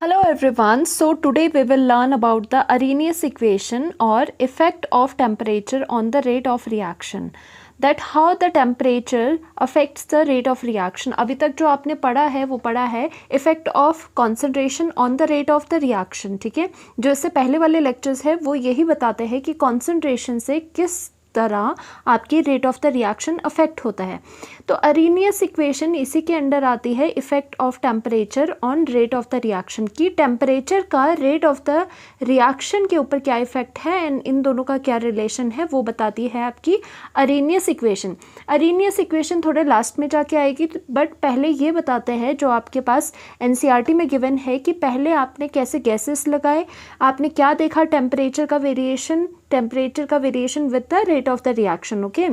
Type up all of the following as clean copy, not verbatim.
Hello everyone. So today we will learn about the Arrhenius equation or effect of temperature on the rate of reaction. That how the temperature affects the rate of reaction. अभी तक जो आपने पढ़ा है वो पढ़ा है effect of concentration on the rate of the reaction. ठीक है, जो इससे पहले वाले lectures है वो यही बताते हैं कि concentration से किस तरह आपकी rate of the reaction affect होता है। तो अरेनियस इक्वेशन इसी के अंडर आती है effect of temperature on rate of the reaction की टेम्परेचर का रेट ऑफ द रिएक्शन के ऊपर क्या इफेक्ट है एंड इन दोनों का क्या रिलेशन है वो बताती है आपकी अरेनियस इक्वेशन। अरेनियस इक्वेशन थोड़े लास्ट में जाके आएगी, बट पहले ये बताते हैं जो आपके पास एनसीईआरटी में गिवन है कि पहले आपने कैसे गैसेस लगाए, आपने क्या देखा टेम्परेचर का variation with the rate of the reaction. Okay,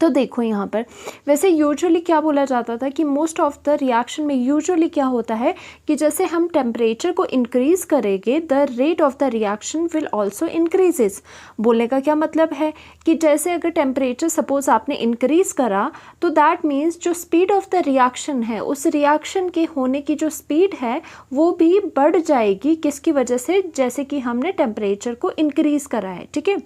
तो देखो यहाँ पर वैसे यूजुअली क्या बोला जाता था कि मोस्ट ऑफ द रिएक्शन में यूजुअली क्या होता है कि जैसे हम टेम्परेचर को इंक्रीज करेंगे the rate of the reaction will also increases. बोलने का क्या मतलब है कि जैसे अगर टेम्परेचर सपोज आपने इंक्रीज करा तो दैट मीन्स जो स्पीड ऑफ द रिएक्शन है उस रिएक्शन के होने की जो स्पीड है वो भी बढ़ जाएगी। किसकी वजह से? जैसे कि हमने टेम्परेचर को इंक्रीज करा है। ठीक है,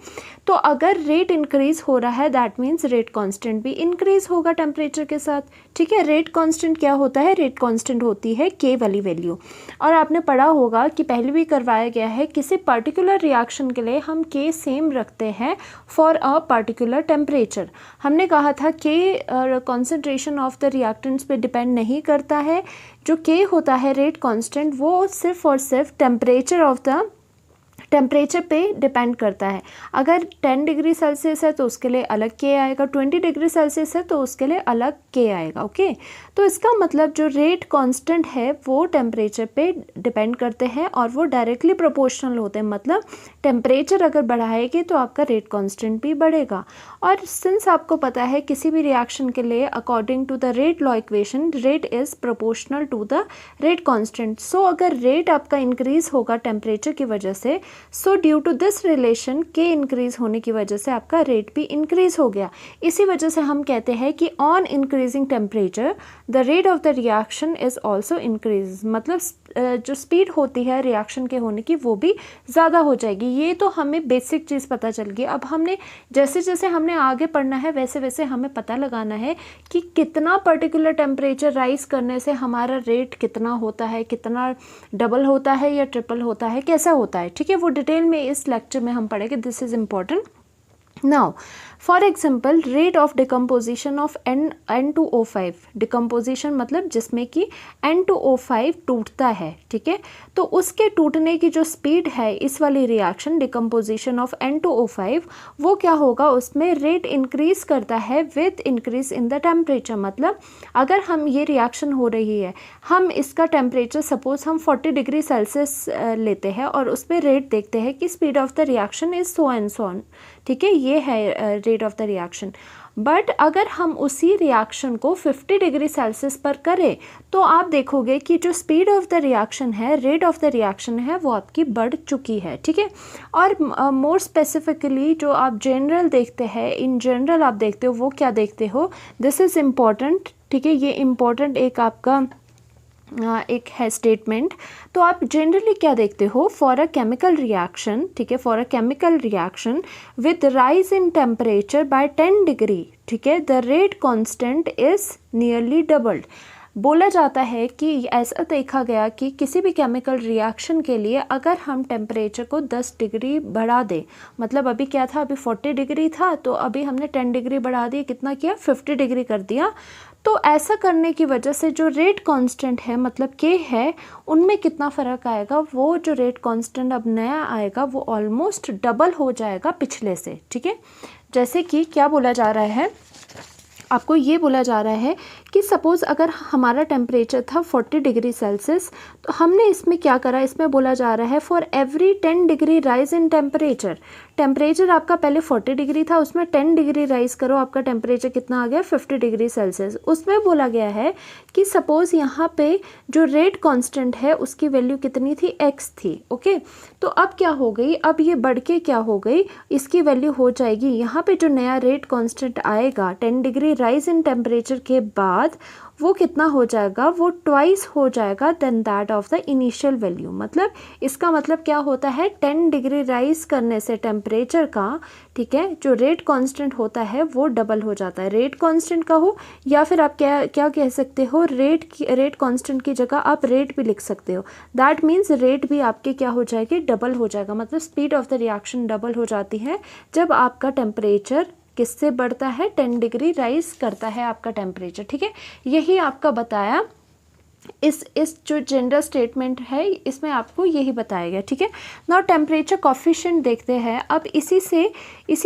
तो अगर रेट इंक्रीज हो रहा है दैट मीन्स रेट कांस्टेंट भी इंक्रीज होगा टेम्परेचर के साथ। ठीक है, रेट कांस्टेंट क्या होता है? रेट कांस्टेंट होती है के वाली वैल्यू। और आपने पढ़ा होगा कि पहले भी करवाया गया है किसी पर्टिकुलर रिएक्शन के लिए हम के सेम रखते हैं फॉर अ पर्टिकुलर टेम्परेचर। हमने कहा था के कॉन्सेंट्रेशन ऑफ द रिएक्टेंट्स पे डिपेंड नहीं करता है। जो के होता है रेट कांस्टेंट वो सिर्फ और सिर्फ टेम्परेचर पे डिपेंड करता है। अगर 10 डिग्री सेल्सियस है तो उसके लिए अलग के आएगा, 20 डिग्री सेल्सियस है तो उसके लिए अलग के आएगा। ओके, तो इसका मतलब जो रेट कांस्टेंट है वो टेम्परेचर पे डिपेंड करते हैं और वो डायरेक्टली प्रोपोर्शनल होते हैं। मतलब टेम्परेचर अगर बढ़ाएगी तो आपका रेट कांस्टेंट भी बढ़ेगा। और सिंस आपको पता है किसी भी रिएक्शन के लिए according to the rate law equation rate is proportional to the rate constant. So अगर रेट आपका इंक्रीज होगा टेम्परेचर की वजह से, so due to this relation के इंक्रीज होने की वजह से आपका रेट भी इंक्रीज हो गया। इसी वजह से हम कहते हैं कि on increasing temperature the rate of the reaction is also increase. मतलब जो स्पीड होती है रिएक्शन के होने की वो भी ज़्यादा हो जाएगी। ये तो हमें बेसिक चीज़ पता चल गई। अब हमने जैसे जैसे हमने आगे पढ़ना है वैसे वैसे हमें पता लगाना है कि कितना पर्टिकुलर टेम्परेचर राइज करने से हमारा रेट कितना होता है, कितना डबल होता है या ट्रिपल होता है, कैसा होता है। ठीक है, वो डिटेल में इस लेक्चर में हम पढ़ेंगे। This is important. Now for example rate of decomposition of N2O5। Decomposition मतलब जिसमें कि N2O5 टूटता है। ठीक है, तो उसके टूटने की जो स्पीड है इस वाली रिएक्शन डिकम्पोजिशन ऑफ N2O5 वो क्या होगा, उसमें रेट इंक्रीज करता है with increase in the temperature. मतलब अगर हम ये रिएक्शन हो रही है, हम इसका टेम्परेचर सपोज हम 40 डिग्री सेल्सियस लेते हैं और उस पर रेट देखते हैं कि speed of the reaction is so and so on. ठीक है, ये है rate of the reaction. But अगर हम उसी रिएक्शन को 50 डिग्री सेल्सियस पर करें तो आप देखोगे कि जो स्पीड ऑफ द रिएक्शन है, रेट ऑफ द रिएक्शन है, वो आपकी बढ़ चुकी है। ठीक है, और मोर स्पेसिफिकली जो आप जनरल देखते हैं, इन जनरल आप देखते हो वो क्या देखते हो, दिस इज़ इम्पॉर्टेंट। ठीक है, ये इम्पॉर्टेंट एक है स्टेटमेंट। तो आप जनरली क्या देखते हो, फॉर अ केमिकल रिएक्शन, ठीक है, for a chemical reaction with rise in temperature by 10 degree, ठीक है, the rate constant is nearly doubled. बोला जाता है कि ऐसा देखा गया कि किसी भी केमिकल रिएक्शन के लिए अगर हम टेम्परेचर को 10 डिग्री बढ़ा दें, मतलब अभी क्या था, अभी 40 डिग्री था तो अभी हमने 10 डिग्री बढ़ा दिया, कितना किया, 50 डिग्री कर दिया। तो ऐसा करने की वजह से जो रेट कांस्टेंट है मतलब के है उनमें कितना फ़र्क आएगा, वो जो रेट कांस्टेंट अब नया आएगा वो ऑलमोस्ट डबल हो जाएगा पिछले से। ठीक है, जैसे कि क्या बोला जा रहा है, आपको ये बोला जा रहा है कि सपोज़ अगर हमारा टेम्परेचर था 40 डिग्री सेल्सियस तो हमने इसमें क्या करा, इसमें बोला जा रहा है for every 10 degree rise in temperature आपका पहले 40 डिग्री था, उसमें 10 डिग्री राइज करो, आपका टेम्परेचर कितना आ गया, 50 डिग्री सेल्सियस। उसमें बोला गया है कि सपोज़ यहाँ पे जो रेट कांस्टेंट है उसकी वैल्यू कितनी थी, x थी। ओके, तो अब क्या हो गई, अब ये बढ़ के क्या हो गई, इसकी वैल्यू हो जाएगी, यहाँ पे जो नया रेट कांस्टेंट आएगा 10 डिग्री राइज इन टेम्परेचर के बाद बाद वो कितना हो जाएगा, वो ट्वाइस हो जाएगा then that of the initial value. मतलब इसका मतलब क्या होता है, 10 डिग्री राइज करने से टेम्परेचर का, ठीक है, जो रेट कांस्टेंट होता है वो डबल हो जाता है। रेट कांस्टेंट का हो या फिर आप क्या क्या कह सकते हो, रेट कांस्टेंट की जगह आप रेट भी लिख सकते हो। दैट मीन्स रेट भी आपके क्या हो जाएगी, डबल हो जाएगा। मतलब speed of the reaction double हो जाती है जब आपका टेम्परेचर किससे बढ़ता है, 10 डिग्री राइज करता है आपका टेम्परेचर। ठीक है, यही आपका बताया, इस जो जनरल स्टेटमेंट है इसमें आपको यही बताया गया। ठीक है, नाउ टेम्परेचर कॉफिशिएंट देखते हैं। अब इसी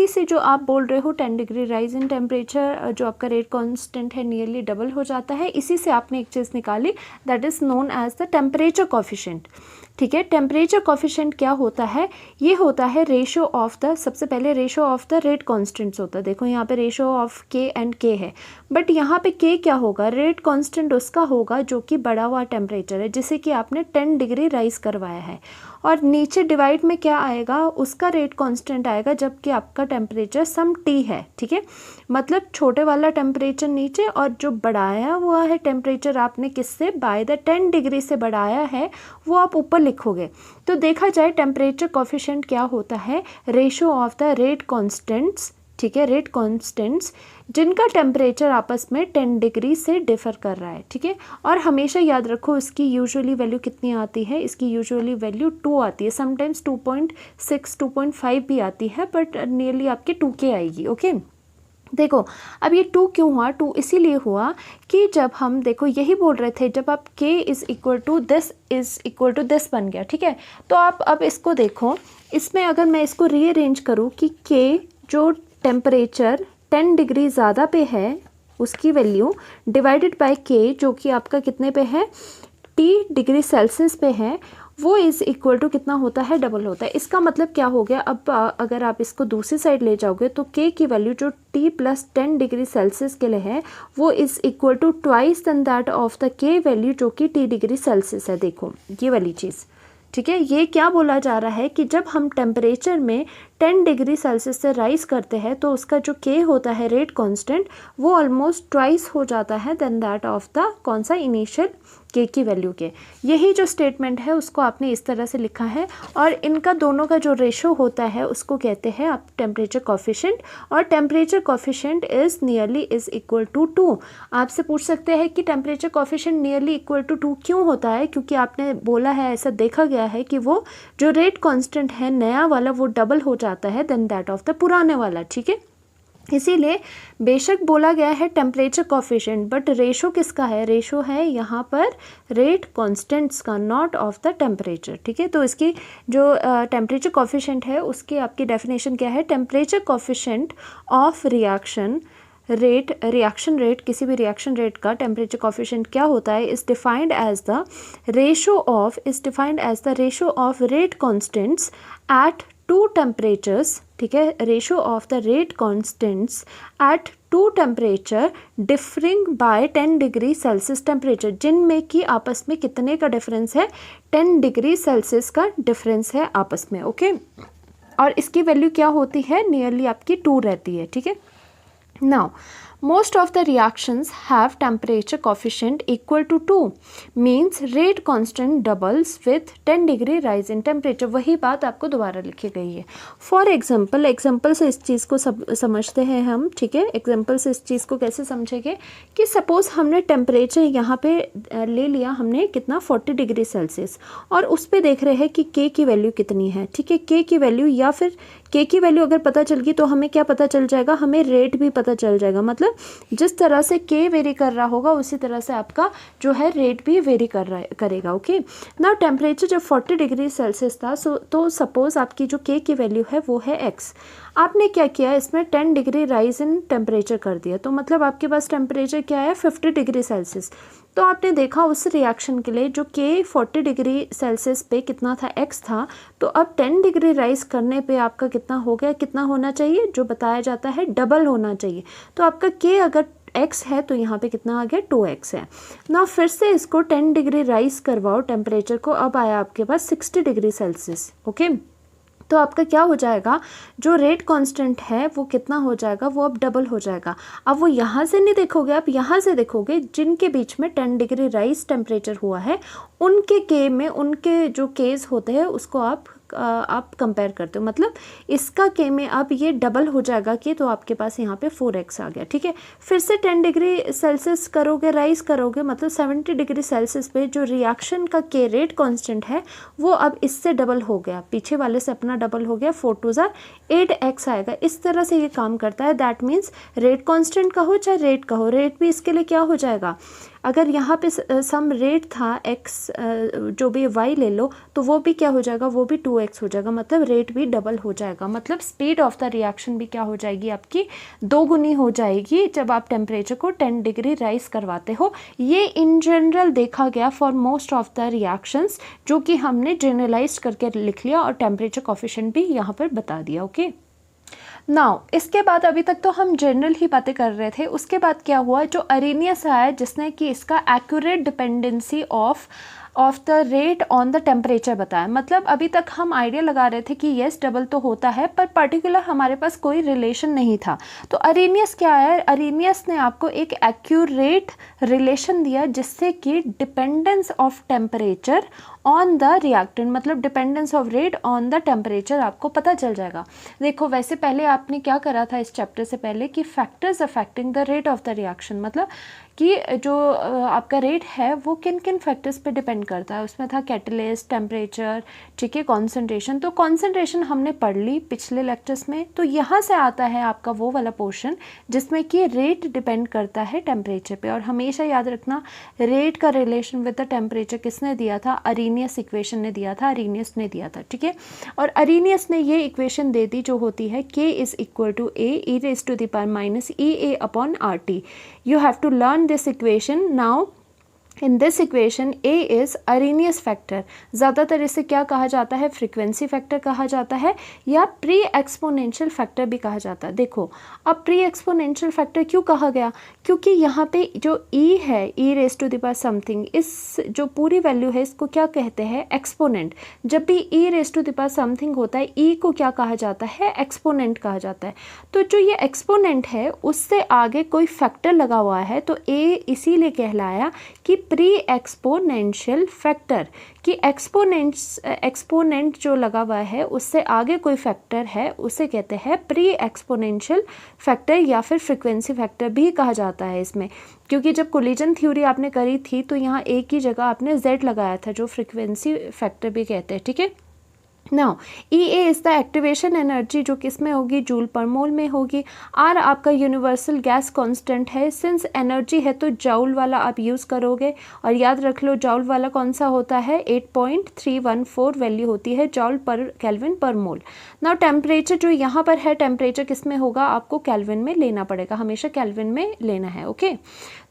से जो आप बोल रहे हो 10 डिग्री राइज इन टेम्परेचर, जो आपका रेट कांस्टेंट है नियरली डबल हो जाता है, इसी से आपने एक चीज़ निकाली that is known as the temperature coefficient. ठीक है, टेम्परेचर कॉफिशिएंट क्या होता है, ये होता है रेशो ऑफ द, सबसे पहले ratio of the rate constants होता है। देखो यहाँ पे रेशो ऑफ के एंड के है, बट यहाँ पे के क्या होगा, रेट कांस्टेंट उसका होगा जो कि बढ़ा हुआ टेम्परेचर है, जिसे कि आपने 10 डिग्री राइज करवाया है। और नीचे डिवाइड में क्या आएगा, उसका रेट कांस्टेंट आएगा जबकि आपका टेम्परेचर सम टी है। ठीक है, मतलब छोटे वाला टेम्परेचर नीचे और जो बढ़ाया हुआ है टेम्परेचर आपने किससे, बाय द 10 डिग्री से बढ़ाया है, वो आप ऊपर लिखोगे। तो देखा जाए टेम्परेचर कॉफिशिएंट क्या होता है, ratio of the rate constants. ठीक है, रेट कांस्टेंट्स जिनका टेम्परेचर आपस में 10 डिग्री से डिफर कर रहा है। ठीक है, और हमेशा याद रखो इसकी यूजुअली वैल्यू कितनी आती है, इसकी यूजुअली वैल्यू 2 आती है, समटाइम्स 2.6 2.5 भी आती है, बट नियरली आपकी 2K आएगी। ओके, देखो अब ये 2 क्यों हुआ, 2 इसीलिए हुआ कि जब हम, देखो यही बोल रहे थे, जब आप k is equal to this बन गया। ठीक है, तो आप अब इसको देखो, इसमें अगर मैं इसको रीअरेंज करूँ कि k जो टेम्परेचर 10 डिग्री ज़्यादा पे है उसकी वैल्यू डिवाइडेड बाय k जो कि आपका कितने पे है, T डिग्री सेल्सियस पे है, वो इज़ इक्वल टू कितना होता है, डबल होता है। इसका मतलब क्या हो गया, अब अगर आप इसको दूसरी साइड ले जाओगे तो k की वैल्यू जो T प्लस 10 डिग्री सेल्सियस के लिए है वो is equal to twice then that of the k value जो कि T डिग्री सेल्सियस है। देखो ये वाली चीज़, ठीक है, ये क्या बोला जा रहा है कि जब हम टेम्परेचर में 10 डिग्री सेल्सियस से राइज करते हैं तो उसका जो k होता है रेट कांस्टेंट, वो ऑलमोस्ट ट्वाइस हो जाता है देन दैट ऑफ द कौन सा, इनिशियल k की वैल्यू के। यही जो स्टेटमेंट है उसको आपने इस तरह से लिखा है, और इनका दोनों का जो रेशो होता है उसको कहते हैं आप टेम्परेचर कॉफिशिएंट, और temperature coefficient is nearly is equal to 2। आपसे पूछ सकते हैं कि temperature coefficient nearly equal to 2 क्यों होता है, क्योंकि आपने बोला है, ऐसा देखा गया है कि वो जो रेट कांस्टेंट है नया वाला वो डबल हो जाता है देन दैट ऑफ द पुराने वाला। ठीक है, इसीलिए बेशक बोला गया है टेम्परेचर कॉफिशिएंट, बट रेशो किसका है, रेशो है यहाँ पर रेट कांस्टेंट्स का, नॉट ऑफ द टेम्परेचर। ठीक है, तो इसकी जो टेम्परेचर कॉफिशिएंट है उसकी आपकी डेफिनेशन क्या है, temperature coefficient of reaction rate किसी भी रिएक्शन रेट का टेम्परेचर कॉफिशिएंट क्या होता है, is defined as the ratio of rate constants at 2 temperatures. ठीक है, ratio of the rate constants at 2 temperature differing by 10 degree Celsius temperature, जिनमें कि आपस में कितने का डिफरेंस है, 10 डिग्री सेल्सियस का डिफरेंस है आपस में। ओके, और इसकी वैल्यू क्या होती है, नियरली आपकी 2 रहती है। ठीक है, now most of the reactions have temperature coefficient equal to 2, means rate constant doubles with 10 degree rise in temperature। वही बात आपको दोबारा लिखी गई है। फॉर एग्जाम्पल से इस चीज़ को समझते हैं हम। ठीक है, एग्जाम्पल से इस चीज़ को कैसे समझेंगे कि सपोज़ हमने टेम्परेचर यहाँ पे ले लिया, हमने कितना 40 डिग्री सेल्सियस, और उस पर देख रहे हैं कि k की वैल्यू कितनी है। ठीक है, k की वैल्यू या फिर k की वैल्यू अगर पता चल गई तो हमें क्या पता चल जाएगा, हमें रेट भी पता चल जाएगा। मतलब जिस तरह से k वेरी कर रहा होगा उसी तरह से आपका जो है रेट भी वेरी करेगा। ओके, ना टेम्परेचर जब 40 डिग्री सेल्सियस था तो सपोज़ आपकी जो k की वैल्यू है वो है x। आपने क्या किया, इसमें 10 डिग्री राइज इन टेम्परेचर कर दिया, तो मतलब आपके पास टेम्परेचर क्या है, 50 डिग्री सेल्सियस। तो आपने देखा उस रिएक्शन के लिए जो k 40 डिग्री सेल्सियस पे कितना था, x था, तो अब 10 डिग्री राइज करने पे आपका कितना हो गया, कितना होना चाहिए, जो बताया जाता है डबल होना चाहिए। तो आपका k अगर x है तो यहाँ पे कितना आ गया, 2x है ना। फिर से इसको 10 डिग्री राइज करवाओ टेम्परेचर को, अब आया आपके पास 60 डिग्री सेल्सियस। ओके, तो आपका क्या हो जाएगा, जो रेट कांस्टेंट है वो कितना हो जाएगा, वो अब डबल हो जाएगा। अब वो यहाँ से नहीं देखोगे, आप यहाँ से देखोगे, जिनके बीच में 10 डिग्री राइज टेम्परेचर हुआ है उनके के में उनके जो केस होते हैं उसको आप कंपेयर करते हो, मतलब इसका के में अब ये डबल हो जाएगा कि, तो आपके पास यहाँ पे 4x आ गया। ठीक है, फिर से 10 डिग्री सेल्सियस करोगे, राइज करोगे, मतलब 70 डिग्री सेल्सियस पे जो रिएक्शन का के रेट कांस्टेंट है वो अब इससे डबल हो गया, पीछे वाले से अपना डबल हो गया, 4 2 ज़ा 8x आएगा। इस तरह से ये काम करता है। दैट मीन्स रेट कांस्टेंट कहो चाहे रेट कहो, रेट भी इसके लिए क्या हो जाएगा, अगर यहाँ पे सम रेट था x, जो भी y ले लो, तो वो भी क्या हो जाएगा, वो भी 2x हो जाएगा, मतलब रेट भी डबल हो जाएगा, मतलब स्पीड ऑफ द रिएक्शन भी क्या हो जाएगी, आपकी दोगुनी हो जाएगी जब आप टेम्परेचर को 10 डिग्री राइज करवाते हो। ये इन जनरल देखा गया for most of the reactions, जो कि हमने जनरलाइज करके लिख लिया और टेम्परेचर कोफिशिएंट भी यहाँ पर बता दिया। ओके, नाउ इसके बाद अभी तक तो हम जनरल ही बातें कर रहे थे, उसके बाद क्या हुआ, जो अरेनियस आया जिसने कि इसका accurate dependency of the rate on the temperature बताया। मतलब अभी तक हम आइडिया लगा रहे थे कि येस डबल तो होता है, पर पर्टिकुलर हमारे पास कोई रिलेशन नहीं था। तो अरेनियस क्या है, अरेनियस ने आपको एक एक्यूरेट रिलेशन दिया जिससे कि dependence of temperature on the reactant, मतलब dependence of rate on the temperature आपको पता चल जाएगा। देखो वैसे पहले आपने क्या करा था इस चैप्टर से पहले कि factors affecting the rate of the reaction, मतलब कि जो आपका रेट है वो किन किन फैक्टर्स पे डिपेंड करता है। उसमें था कैटलिस्ट, टेम्परेचर, ठीक है, कॉन्सेंट्रेशन। तो कॉन्सेंट्रेशन हमने पढ़ ली पिछले लेक्चर्स में। तो यहाँ से आता है आपका वो वाला पोर्शन जिसमें कि रेट डिपेंड करता है टेम्परेचर पे। और हमेशा याद रखना, रेट का रिलेशन विद द टेम्परेचर किसने दिया था, अरेनियस इक्वेशन ने दिया था, अरेनियस ने दिया था। ठीक है, और अरेनियस ने ये इक्वेशन दे दी जो होती है K is equal to A e raised to the power minus EA upon RT. You have to learn this equation now. In this equation A is Arrhenius factor, ज़्यादातर इसे क्या कहा जाता है, फ्रीक्वेंसी फैक्टर कहा जाता है या प्री एक्सपोनेंशियल फैक्टर भी कहा जाता है। देखो अब प्री एक्सपोनेंशियल फैक्टर क्यों कहा गया, क्योंकि यहाँ पे जो E है, E raise to the power something, इस जो पूरी वैल्यू है इसको क्या कहते हैं, एक्सपोनेंट। जब भी E raise to the power something होता है, E को क्या कहा जाता है, एक्सपोनेंट कहा जाता है। तो जो ये एक्सपोनेंट है उससे आगे कोई फैक्टर लगा हुआ है तो A इसीलिए कहलाया कि प्री एक्सपोनेंशियल फैक्टर, कि एक्सपोनेंट जो लगा हुआ है उससे आगे कोई फैक्टर है उसे कहते हैं प्री एक्सपोनेंशियल फैक्टर या फिर फ्रीक्वेंसी फैक्टर भी कहा जाता है इसमें। क्योंकि जब कोलिजन थ्योरी आपने करी थी तो यहाँ एक ही जगह आपने Z लगाया था जो फ्रीक्वेंसी फैक्टर भी कहते हैं। ठीक है, now EA is the activation energy जो किस में होगी, जूल पर मोल में होगी। R आपका यूनिवर्सल गैस कांस्टेंट है, सिंस एनर्जी है तो जूल वाला आप यूज़ करोगे। और याद रख लो जूल वाला कौन सा होता है, 8.314 वैल्यू होती है जूल पर केल्विन पर मोल। नाउ टेम्परेचर जो यहाँ पर है, टेम्परेचर किस में होगा, आपको केल्विन में लेना पड़ेगा, हमेशा केल्विन में लेना है। ओके,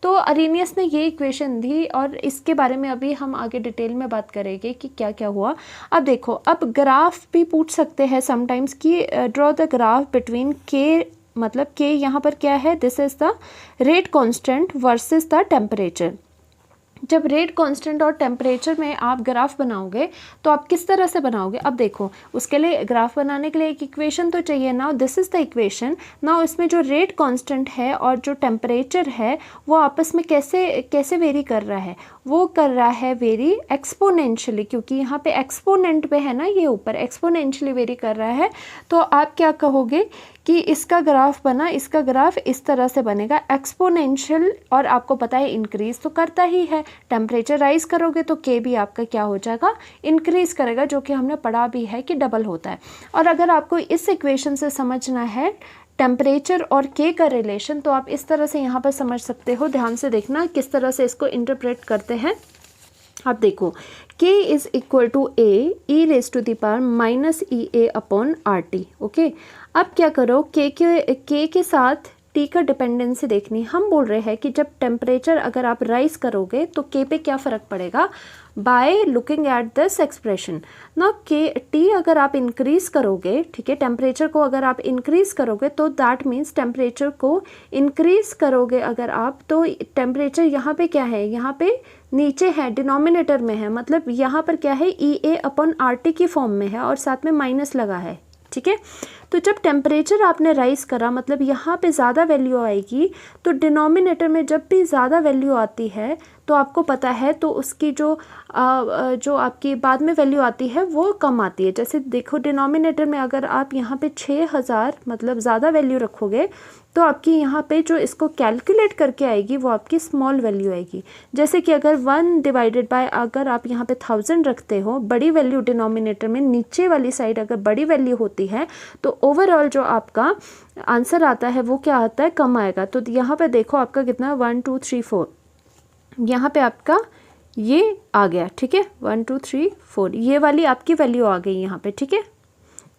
तो अरेनियस ने ये इक्वेशन दी और इसके बारे में अभी हम आगे डिटेल में बात करेंगे कि क्या क्या हुआ। अब देखो, अब ग्राफ भी पूछ सकते हैं समटाइम्स कि ड्रॉ द ग्राफ बिटवीन के, मतलब के यहाँ पर क्या है, this is the rate constant versus the temperature. जब रेट कांस्टेंट और टेम्परेचर में आप ग्राफ बनाओगे तो आप किस तरह से बनाओगे, अब देखो उसके लिए ग्राफ बनाने के लिए एक इक्वेशन तो चाहिए। Now this is the equation. Now इसमें जो रेट कांस्टेंट है और जो टेम्परेचर है वो आपस में कैसे वेरी कर रहा है, वो कर रहा है वेरी एक्सपोनेंशियली, क्योंकि यहाँ पे एक्सपोनेंट पे है ना, ये ऊपर एक्सपोनेंशियली वेरी कर रहा है। तो आप क्या कहोगे कि इसका ग्राफ बना, इसका ग्राफ इस तरह से बनेगा एक्सपोनेंशियल, और आपको पता है इंक्रीज तो करता ही है। टेम्परेचर राइज करोगे तो के भी आपका क्या हो जाएगा, इंक्रीज करेगा, जो कि हमने पढ़ा भी है कि डबल होता है। और अगर आपको इस इक्वेशन से समझना है टेम्परेचर और के का रिलेशन तो आप इस तरह से यहाँ पर समझ सकते हो। ध्यान से देखना किस तरह से इसको इंटरप्रेट करते हैं। अब देखो K is equal to A e raise to the power minus EA upon RT। Okay, अब क्या करो, K के साथ T का डिपेंडेंसी देखनी। हम बोल रहे हैं कि जब टेम्परेचर अगर आप राइज करोगे तो K पे क्या फ़र्क पड़ेगा, by looking at this expression. ना T अगर आप इंक्रीज करोगे, ठीक है, टेम्परेचर को अगर आप इंक्रीज करोगे तो दैट मीन्स टेम्परेचर को इंक्रीज करोगे अगर आप, तो टेम्परेचर यहाँ पे क्या है, यहाँ पे नीचे है, डिनोमिनेटर में है, मतलब यहाँ पर क्या है EA/RT की फॉर्म में है और साथ में माइनस लगा है, ठीक है। तो जब टेम्परेचर आपने राइज करा, मतलब यहाँ पे ज़्यादा वैल्यू आएगी, तो डिनोमिनेटर में जब भी ज़्यादा वैल्यू आती है तो आपको पता है तो उसकी जो आपकी बाद में वैल्यू आती है वो कम आती है। जैसे देखो डिनोमिनेटर में अगर आप यहाँ पे 6000 मतलब ज़्यादा वैल्यू रखोगे तो आपकी यहाँ पे जो इसको कैलकुलेट करके आएगी वो आपकी स्मॉल वैल्यू आएगी। जैसे कि अगर 1 डिवाइडेड बाय अगर आप यहाँ पे 1000 रखते हो, बड़ी वैल्यू डिनोमिनेटर में नीचे वाली साइड अगर बड़ी वैल्यू होती है तो ओवरऑल जो आपका आंसर आता है वो क्या आता है, कम आएगा। तो यहाँ पे देखो आपका कितना 1 2 3 4, यहाँ पे आपका ये आ गया, ठीक है, 1 2 3 4 ये वाली आपकी वैल्यू आ गई यहाँ पे, ठीक है।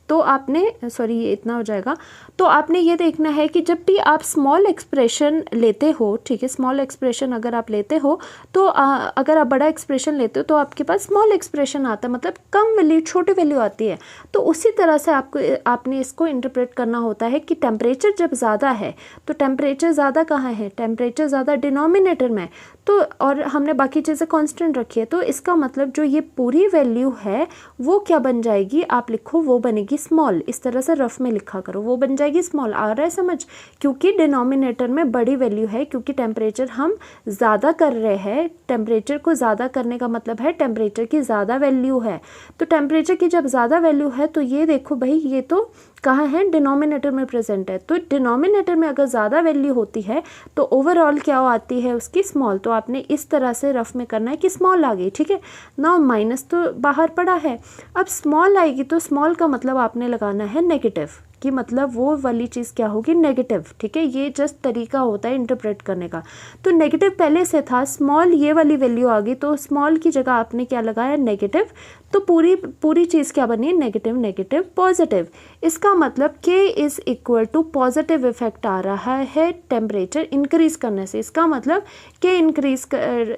तो आपने सॉरी ये इतना हो जाएगा। तो आपने ये देखना है कि जब भी आप स्मॉल एक्सप्रेशन लेते हो, ठीक है, स्मॉल एक्सप्रेशन अगर आप लेते हो तो अगर आप बड़ा एक्सप्रेशन लेते हो तो आपके पास स्मॉल एक्सप्रेशन आता है, मतलब कम वैल्यू छोटी वैल्यू आती है। तो उसी तरह से आपने इसको इंटरप्रेट करना होता है कि टेम्परेचर जब ज़्यादा है तो टेम्परेचर ज़्यादा कहाँ है, टेम्परेचर ज़्यादा डिनोमिनेटर में, तो और हमने बाकी चीज़ें कांस्टेंट रखी है, तो इसका मतलब जो ये पूरी वैल्यू है वो क्या बन जाएगी, आप लिखो वो बनेगी स्मॉल। इस तरह से रफ में लिखा करो, वो बन जाएगी स्मॉल। आ रहा है समझ, क्योंकि डिनोमिनेटर में बड़ी वैल्यू है, क्योंकि टेम्परेचर हम ज़्यादा कर रहे हैं। टेम्परेचर को ज़्यादा करने का मतलब है टेम्परेचर की ज़्यादा वैल्यू है। तो टेम्परेचर की जब ज़्यादा वैल्यू है तो ये देखो भाई ये तो कहाँ है, डिनोमिनेटर में प्रेजेंट है। तो डिनोमिनेटर में अगर ज़्यादा वैल्यू होती है तो ओवरऑल क्या आती है उसकी स्मॉल। तो आपने इस तरह से रफ में करना है कि स्मॉल आ गई, ठीक है ना। माइनस तो बाहर पड़ा है, अब स्मॉल आएगी तो स्मॉल का मतलब आपने लगाना है नेगेटिव, कि मतलब वो वाली चीज़ क्या होगी, नेगेटिव, ठीक है। ये जस्ट तरीका होता है इंटरप्रेट करने का। तो नेगेटिव पहले से था, स्मॉल ये वाली वैल्यू आ गई तो स्मॉल की जगह आपने क्या लगाया, नेगेटिव। तो पूरी चीज़ क्या बनी, नेगेटिव नेगेटिव पॉजिटिव। इसका मतलब k is equal to positive effect आ रहा है टेम्परेचर इंक्रीज़ करने से। इसका मतलब k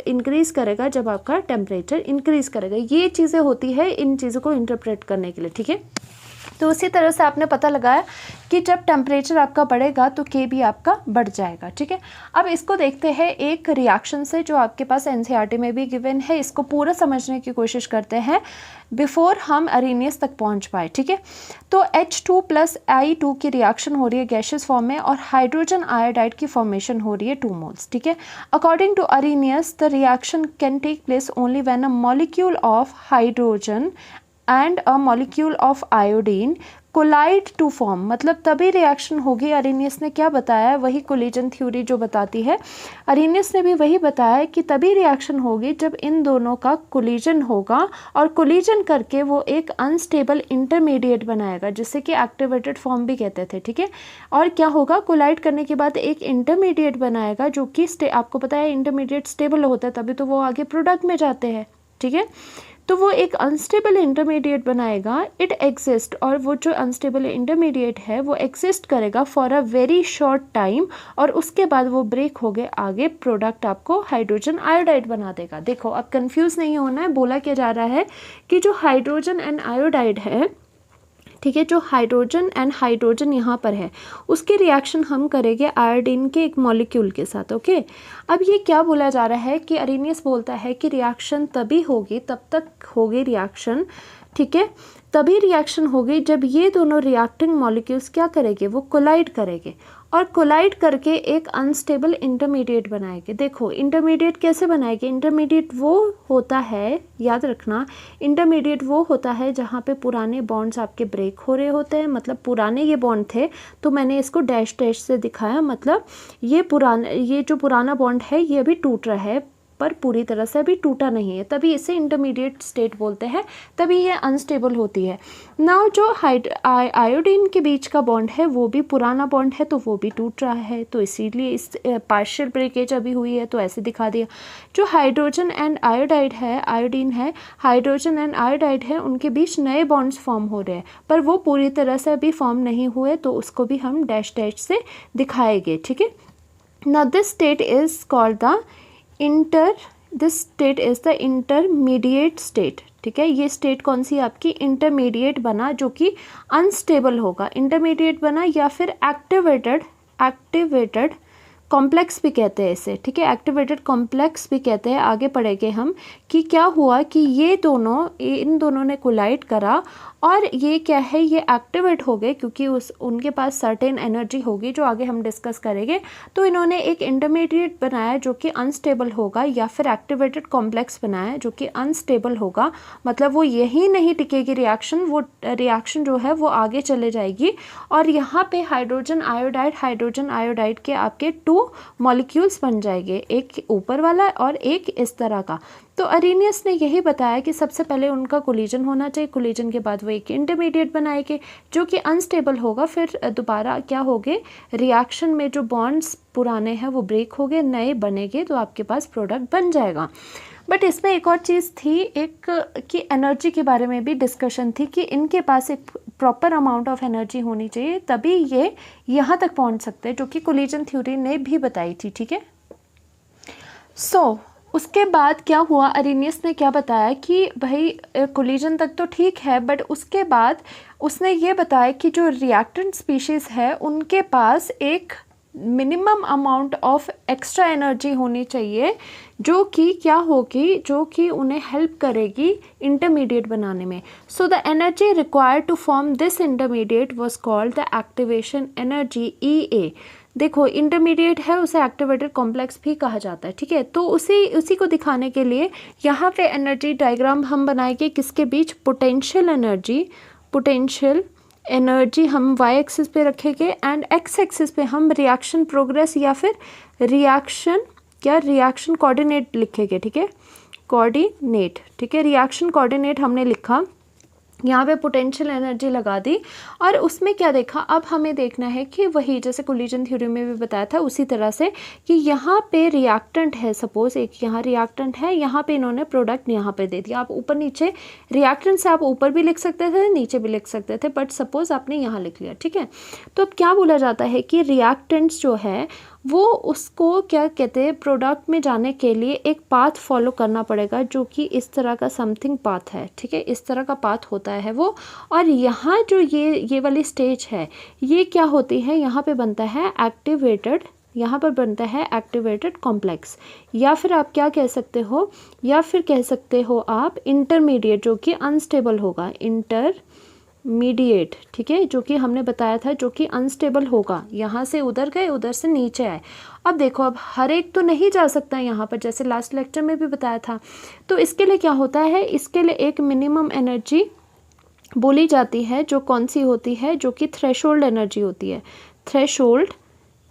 इंक्रीज़ करेगा जब आपका टेम्परेचर इंक्रीज़ करेगा। ये चीज़ें होती है इन चीज़ों को इंटरप्रेट करने के लिए, ठीक है। तो उसी तरह से आपने पता लगाया कि जब टेम्परेचर आपका बढ़ेगा तो के भी आपका बढ़ जाएगा, ठीक है। अब इसको देखते हैं एक रिएक्शन से जो आपके पास एनसीईआरटी में भी गिवन है। इसको पूरा समझने की कोशिश करते हैं बिफोर हम अरेनियस तक पहुंच पाए, ठीक है। तो H2 + I2 की रिएक्शन हो रही है गैसियस फॉर्म में और हाइड्रोजन आयोडाइड की फॉर्मेशन हो रही है 2 मोल्स, ठीक है। According to Arrhenius the reaction can take place only when a molecule of hydrogen and a molecule of iodine collide to form, मतलब तभी रिएक्शन होगी। अरेनियस ने क्या बताया, वही कोलिजन थ्योरी जो बताती है, अरेनियस ने भी वही बताया कि तभी रिएक्शन होगी जब इन दोनों का कोलिजन होगा और कोलिजन करके वो एक अनस्टेबल इंटरमीडिएट बनाएगा, जिससे कि एक्टिवेटेड फॉर्म भी कहते थे, ठीक है। और क्या होगा, कोलाइड करने के बाद एक इंटरमीडिएट बनाएगा जो कि आपको पता है इंटरमीडिएट स्टेबल होता है, तभी तो वो आगे प्रोडक्ट में जाते हैं, ठीक है। तो वो एक अनस्टेबल इंटरमीडिएट बनाएगा, इट एग्जिस्ट, और वो जो अनस्टेबल इंटरमीडिएट है वो एग्जिस्ट करेगा for a very short time और उसके बाद वो ब्रेक हो गए आगे प्रोडक्ट आपको हाइड्रोजन आयोडाइड बना देगा। देखो अब कंफ्यूज नहीं होना है, बोला क्या जा रहा है कि जो हाइड्रोजन एंड आयोडाइड है, ठीक है, जो हाइड्रोजन यहाँ पर है उसकी रिएक्शन हम करेंगे आयोडीन के एक मॉलिक्यूल के साथ, ओके। अब ये क्या बोला जा रहा है कि अरेनियस बोलता है कि रिएक्शन तभी होगी, तब तक होगी रिएक्शन, ठीक है, तभी रिएक्शन होगी जब ये दोनों रिएक्टिंग मॉलिक्यूल्स क्या करेंगे, वो कोलाइड करेंगे और कोलाइड करके एक अनस्टेबल इंटरमीडिएट बनाएंगे। देखो इंटरमीडिएट कैसे बनाएंगे, इंटरमीडिएट वो होता है, याद रखना, इंटरमीडिएट वो होता है जहाँ पे पुराने बॉन्ड्स आपके ब्रेक हो रहे होते हैं, मतलब पुराने ये बॉन्ड थे तो मैंने इसको डैश डैश से दिखाया, मतलब ये जो पुराना बॉन्ड है ये अभी टूट रहा है पर पूरी तरह से अभी टूटा नहीं है, तभी इसे इंटरमीडिएट स्टेट बोलते हैं, तभी ये अनस्टेबल होती है। नाउ जो आयोडीन के बीच का बॉन्ड है वो भी पुराना बॉन्ड है तो वो भी टूट रहा है, तो इसीलिए इस पार्शियल ब्रेकेज अभी हुई है तो ऐसे दिखा दिया। जो हाइड्रोजन एंड आयोडाइड है, आयोडीन है, हाइड्रोजन एंड आयोडाइड है, उनके बीच नए बॉन्ड्स फॉर्म हो रहे हैं पर वो पूरी तरह से अभी फॉर्म नहीं हुए, तो उसको भी हम डैश डैश से दिखाएंगे, ठीक है। Now this state is called the this state is the intermediate state, ठीक है। ये स्टेट कौन सी आपकी, इंटरमीडिएट बना जो कि अनस्टेबल होगा, इंटरमीडिएट बना या फिर एक्टिवेटेड कॉम्प्लेक्स भी कहते हैं इसे, ठीक है, एक्टिवेटेड कॉम्प्लेक्स भी कहते हैं। आगे पढ़ेंगे हम कि क्या हुआ कि इन दोनों ने कोलाइड करा और ये क्या है, ये एक्टिवेट हो गए क्योंकि उनके पास सर्टेन एनर्जी होगी जो आगे हम डिस्कस करेंगे। तो इन्होंने एक इंटरमीडिएट बनाया जो कि अनस्टेबल होगा, या फिर एक्टिवेटेड कॉम्प्लेक्स बनाया जो कि अनस्टेबल होगा। मतलब वो यही नहीं टिकेगी रिएक्शन, वो रिएक्शन जो है वो आगे चले जाएगी। और यहाँ पे हाइड्रोजन आयोडाइड के आपके 2 मॉलिक्यूल्स बन जाएंगे, एक ऊपर वाला और एक इस तरह का। तो अरेनियस ने यही बताया कि सबसे पहले उनका कोलिजन होना चाहिए, कोलिजन के बाद वो एक इंटरमीडिएट बनाएंगे जो कि अनस्टेबल होगा, फिर दोबारा क्या होगे, रिएक्शन में जो बॉन्ड्स पुराने हैं वो ब्रेक हो गए, नए बनेंगे, तो आपके पास प्रोडक्ट बन जाएगा। बट इसमें एक और चीज़ थी, एक कि एनर्जी के बारे में भी डिस्कशन थी कि इनके पास एक प्रॉपर अमाउंट ऑफ एनर्जी होनी चाहिए, तभी ये यहाँ तक पहुँच सकते हैं, जो कि कोलिजन थ्योरी ने भी बताई थी, ठीक है। उसके बाद क्या हुआ, अरेनियस ने क्या बताया कि भाई कोलिजन तक तो ठीक है, बट उसके बाद उसने ये बताया कि जो रिएक्टेंट स्पीशीज़ है उनके पास एक minimum amount of extra energy होनी चाहिए, जो कि क्या होगी, जो कि उन्हें हेल्प करेगी इंटरमीडिएट बनाने में। So the energy required to form this intermediate was called the activation energy, EA। देखो इंटरमीडिएट है, उसे एक्टिवेटेड कॉम्प्लेक्स भी कहा जाता है, ठीक है। तो उसी को दिखाने के लिए यहाँ पे एनर्जी डायग्राम हम बनाएंगे, किसके बीच, पोटेंशियल एनर्जी हम y एक्सिस पे रखेंगे एंड x एक्सिस पे हम रिएक्शन प्रोग्रेस या फिर रिएक्शन कोऑर्डिनेट लिखेंगे, ठीक है, कोऑर्डिनेट, ठीक है, रिएक्शन कोऑर्डिनेट हमने लिखा, यहाँ पे पोटेंशियल एनर्जी लगा दी। और उसमें क्या देखा, अब हमें देखना है कि वही जैसे कोलिजन थ्योरी में भी बताया था उसी तरह से कि यहाँ पे रिएक्टेंट है, सपोज एक यहाँ रिएक्टेंट है, यहाँ पे इन्होंने प्रोडक्ट यहाँ पे दे दिया। आप ऊपर नीचे रिएक्टेंट से आप ऊपर भी लिख सकते थे, नीचे भी लिख सकते थे, बट सपोज आपने यहाँ लिख लिया, ठीक है। तो अब क्या बोला जाता है कि रिएक्टेंट्स जो है वो उसको क्या कहते हैं, प्रोडक्ट में जाने के लिए एक पाथ फॉलो करना पड़ेगा, जो कि इस तरह का समथिंग पाथ है, ठीक है, इस तरह का पाथ होता है वो। और यहाँ जो ये वाली स्टेज है, ये क्या होती है, यहाँ पे बनता है एक्टिवेटेड कॉम्प्लेक्स, या फिर आप क्या कह सकते हो, या फिर कह सकते हो आप इंटरमीडिएट, जो कि अनस्टेबल होगा, इंटरमीडिएट, ठीक है, जो कि हमने बताया था, जो कि अनस्टेबल होगा, यहाँ से उधर गए, उधर से नीचे आए। अब देखो, अब हर एक तो नहीं जा सकता यहाँ पर, जैसे लास्ट लेक्चर में भी बताया था। तो इसके लिए क्या होता है, इसके लिए एक मिनिमम एनर्जी बोली जाती है, जो कौन सी होती है, जो कि थ्रेशोल्ड एनर्जी होती है, थ्रेशोल्ड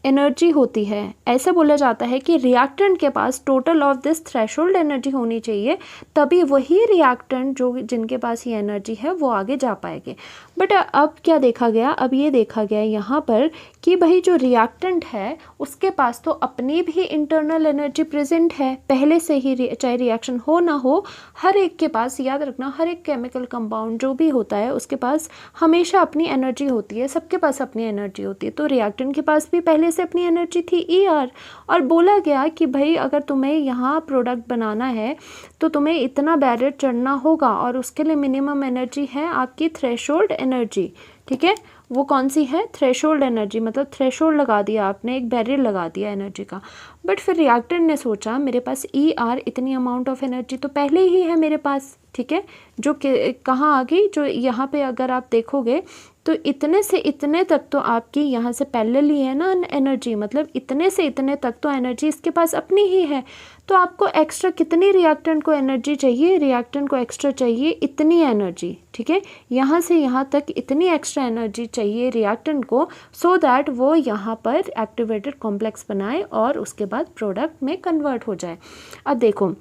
एनर्जी होती है। ऐसा बोला जाता है कि रिएक्टेंट के पास total of this threshold energy होनी चाहिए, तभी वही रिएक्टेंट जो जिनके पास ये एनर्जी है वो आगे जा पाएंगे। बट अब क्या देखा गया, अब ये देखा गया यहाँ पर कि भाई जो रिएक्टेंट है उसके पास तो अपनी भी इंटरनल एनर्जी प्रेजेंट है पहले से ही, चाहे रिएक्शन हो ना हो, हर एक के पास, याद रखना, हर एक केमिकल कंपाउंड जो भी होता है उसके पास हमेशा अपनी एनर्जी होती है, सबके पास अपनी एनर्जी होती है। तो रिएक्टेंट के पास भी पहले से अपनी एनर्जी थी, ER। और बोला गया कि भाई अगर तुम्हें यहाँ प्रोडक्ट बनाना है तो तुम्हें इतना बैरियर चढ़ना होगा, और उसके लिए मिनिमम एनर्जी है आपकी थ्रेशोल्ड एनर्जी, ठीक है। वो कौन सी है, थ्रेशोल्ड एनर्जी, मतलब थ्रेशोल्ड लगा दिया आपने, एक बैरियर लगा दिया एनर्जी का। बट फिर रिएक्टेंट ने सोचा मेरे पास ER इतनी अमाउंट ऑफ एनर्जी तो पहले ही है मेरे पास, ठीक है, जो कहाँ आ गई, जो यहाँ पे अगर आप देखोगे तो इतने से इतने तक तो आपकी यहाँ से पैरेलल है ना एनर्जी, मतलब इतने से इतने तक तो एनर्जी इसके पास अपनी ही है। तो आपको एक्स्ट्रा कितनी रिएक्टेंट को एनर्जी चाहिए, रिएक्टेंट को एक्स्ट्रा चाहिए इतनी एनर्जी, ठीक है, यहाँ से यहाँ तक इतनी एक्स्ट्रा एनर्जी चाहिए रिएक्टेंट को, सो दैट वो यहाँ पर एक्टिवेटेड कॉम्प्लेक्स बनाए और उसके बाद प्रोडक्ट में कन्वर्ट हो जाए। अब देखो,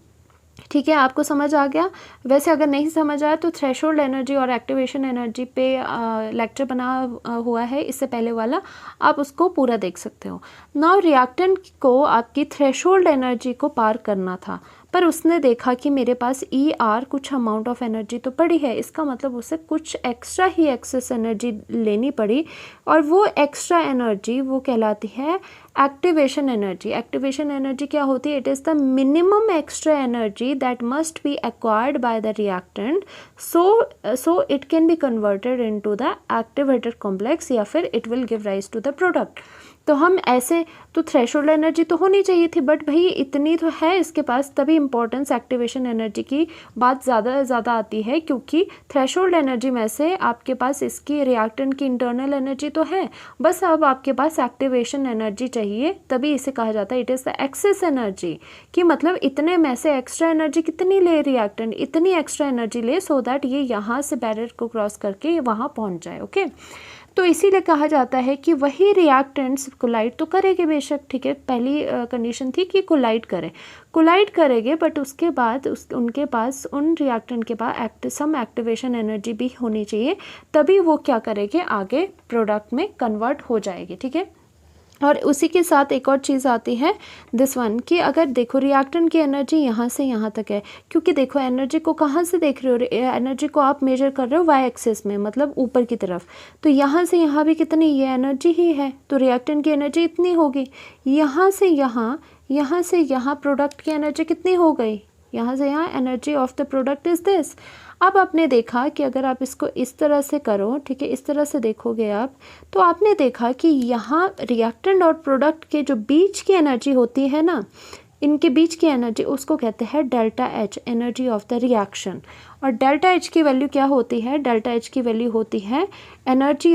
ठीक है, आपको समझ आ गया। वैसे अगर नहीं समझ आया तो थ्रेशोल्ड एनर्जी और एक्टिवेशन एनर्जी पे लेक्चर बना हुआ है, इससे पहले वाला, आप उसको पूरा देख सकते हो। नाउ रिएक्टेंट को आपकी थ्रेशोल्ड एनर्जी को पार करना था, पर उसने देखा कि मेरे पास ER कुछ अमाउंट ऑफ एनर्जी तो पड़ी है, इसका मतलब उसे कुछ एक्स्ट्रा ही एक्सेस एनर्जी लेनी पड़ी, और वो एक्स्ट्रा एनर्जी वो कहलाती है एक्टिवेशन एनर्जी क्या होती है? It is the minimum extra energy that must be acquired by the reactant so it can be converted into the activated complex या फिर it will give rise to the product. तो हम ऐसे तो threshold energy तो होनी चाहिए थी, बट भाई इतनी तो है इसके पास, तभी इंपॉर्टेंस एक्टिवेशन एनर्जी की बात ज़्यादा आती है, क्योंकि थ्रेशोल्ड एनर्जी में से आपके पास इसकी रिएक्टेंट की इंटरनल एनर्जी तो है, बस अब आपके पास एक्टिवेशन एनर्जी चाहिए, तभी इसे कहा जाता है it is the excess energy. कि मतलब इतने में से एक्स्ट्रा एनर्जी कितनी ले रिएक्टेंट, इतनी एक्स्ट्रा एनर्जी ले सो दैट ये यहाँ से बैरियर को क्रॉस करके वहाँ पहुँच जाए। ओके, तो इसीलिए कहा जाता है कि वही रिएक्टेंट्स कोलाइड तो करेंगे बेशक, ठीक है, पहली कंडीशन थी कि कोलाइड करेंगे, बट उसके बाद उनके पास उन रिएक्टेंट के पास सम एक्टिवेशन एनर्जी भी होनी चाहिए, तभी वो क्या करेंगे, आगे प्रोडक्ट में कन्वर्ट हो जाएगी। ठीक है, और उसी के साथ एक और चीज़ आती है दिस वन, कि अगर देखो रिएक्टेंट की एनर्जी यहाँ से यहाँ तक है, क्योंकि देखो एनर्जी को कहाँ से देख रहे हो, एनर्जी को आप मेजर कर रहे हो वाई एक्सिस में, मतलब ऊपर की तरफ, तो यहाँ से यहाँ भी कितनी ये एनर्जी ही है, तो रिएक्टेंट की एनर्जी इतनी होगी। यहाँ से यहाँ प्रोडक्ट की एनर्जी कितनी हो गई, यहाँ से यहाँ energy of the product is this. अब आपने देखा कि अगर आप इसको इस तरह से करो, ठीक है, इस तरह से देखोगे आप, तो आपने देखा कि यहाँ रिएक्टेंट और प्रोडक्ट के जो बीच की एनर्जी होती है ना, इनके बीच की एनर्जी, उसको कहते हैं delta H, energy of the reaction. और डेल्टा एच की वैल्यू क्या होती है? डेल्टा एच की वैल्यू होती है एनर्जी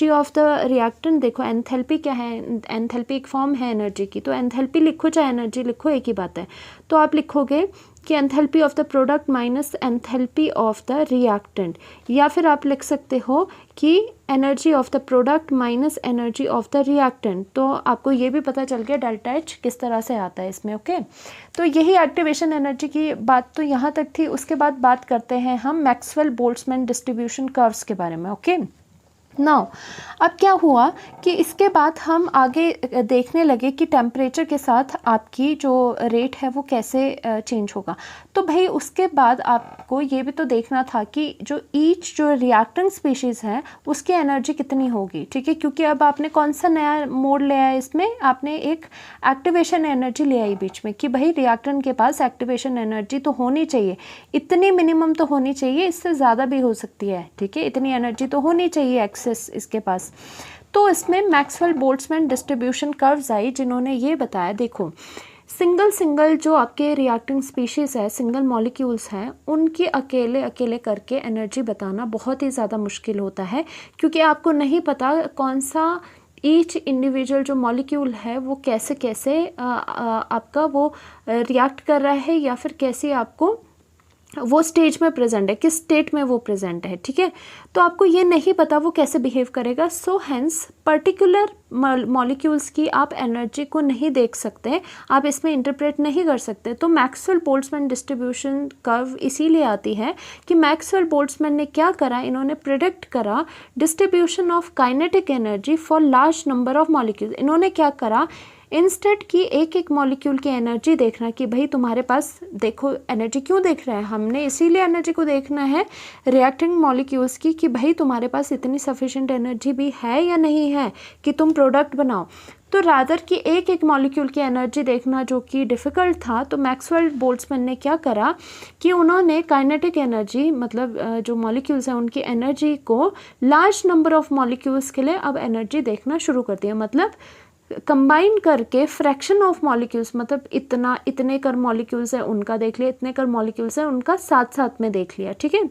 ऑफ द रिएक्टेंट। देखो एंथैल्पी क्या है, एंथैल्पी एक फॉर्म है एनर्जी की, तो एंथैल्पी लिखो चाहे एनर्जी लिखो, एक ही बात है। तो आप लिखोगे कि enthalpy of the product minus enthalpy of the reactant, या फिर आप लिख सकते हो कि energy of the product minus energy of the reactant. तो आपको ये भी पता चल गया डेल्टा एच किस तरह से आता है इसमें। ओके, तो यही एक्टिवेशन एनर्जी की बात तो यहाँ तक थी। उसके बाद बात करते हैं हम मैक्सवेल बोल्ट्जमैन डिस्ट्रीब्यूशन कर्व्स के बारे में। ओके, नाउ अब क्या हुआ कि इसके बाद हम आगे देखने लगे कि टेम्परेचर के साथ आपकी जो रेट है वो कैसे चेंज होगा। तो भाई उसके बाद आपको ये भी तो देखना था कि जो रिएक्टेंट स्पीशीज़ है उसकी एनर्जी कितनी होगी। ठीक है, क्योंकि अब आपने कौन सा नया मोड ले आया इसमें, आपने एक एक्टिवेशन एनर्जी ले आई बीच में, कि भाई रिएक्टेंट के पास एक्टिवेशन एनर्जी तो होनी चाहिए, इतनी मिनिमम तो होनी चाहिए, इससे ज़्यादा भी हो सकती है। ठीक है, इतनी एनर्जी तो होनी चाहिए इसके पास। तो इसमें मैक्सवेल बोल्ट्जमैन डिस्ट्रीब्यूशन कर्व्स आई, जिन्होंने ये बताया, देखो सिंगल जो आपके रिएक्टिंग स्पीशीज़ है, सिंगल मॉलिक्यूल्स हैं, उनकी अकेले करके एनर्जी बताना बहुत ही ज़्यादा मुश्किल होता है, क्योंकि आपको नहीं पता कौन सा ईच इंडिविजुअल जो मॉलिक्यूल है वो कैसे आपका वो रिएक्ट कर रहा है, या फिर कैसे आपको वो स्टेज में प्रेजेंट है, किस स्टेट में वो प्रेजेंट है। ठीक है, तो आपको ये नहीं पता वो कैसे बिहेव करेगा। सो हैंस पर्टिकुलर मॉलिक्यूल्स की आप एनर्जी को नहीं देख सकते, आप इसमें इंटरप्रेट नहीं कर सकते। तो मैक्सवेल बोल्ट्जमैन डिस्ट्रीब्यूशन कर्व इसीलिए आती है कि मैक्सवेल बोल्ट्जमैन ने क्या करा, इन्होंने प्रिडिक्ट करा distribution of kinetic energy for large number of molecules. इन्होंने क्या करा, इंस्टेंट की एक मॉलिक्यूल की एनर्जी देखना कि भाई तुम्हारे पास, देखो एनर्जी क्यों देख रहे हैं हमने, इसीलिए एनर्जी को देखना है रिएक्टिंग मॉलिक्यूल्स की, कि भाई तुम्हारे पास इतनी सफिशिएंट एनर्जी भी है या नहीं है कि तुम प्रोडक्ट बनाओ। तो रादर कि एक मॉलिक्यूल की एनर्जी देखना जो कि डिफ़िकल्ट था, तो मैक्सवेल बोल्ट्जमैन ने क्या करा कि उन्होंने काइनेटिक एनर्जी, मतलब जो मॉलिक्यूल्स हैं उनकी एनर्जी को लार्ज नंबर ऑफ मॉलिक्यूल्स के लिए अब एनर्जी देखना शुरू कर दिया। मतलब कंबाइन करके फ्रैक्शन ऑफ मॉलिक्यूल्स, मतलब इतने कर मॉलिक्यूल्स है उनका देख लिया, इतने कर मॉलिक्यूल्स है उनका साथ में देख लिया। ठीक है,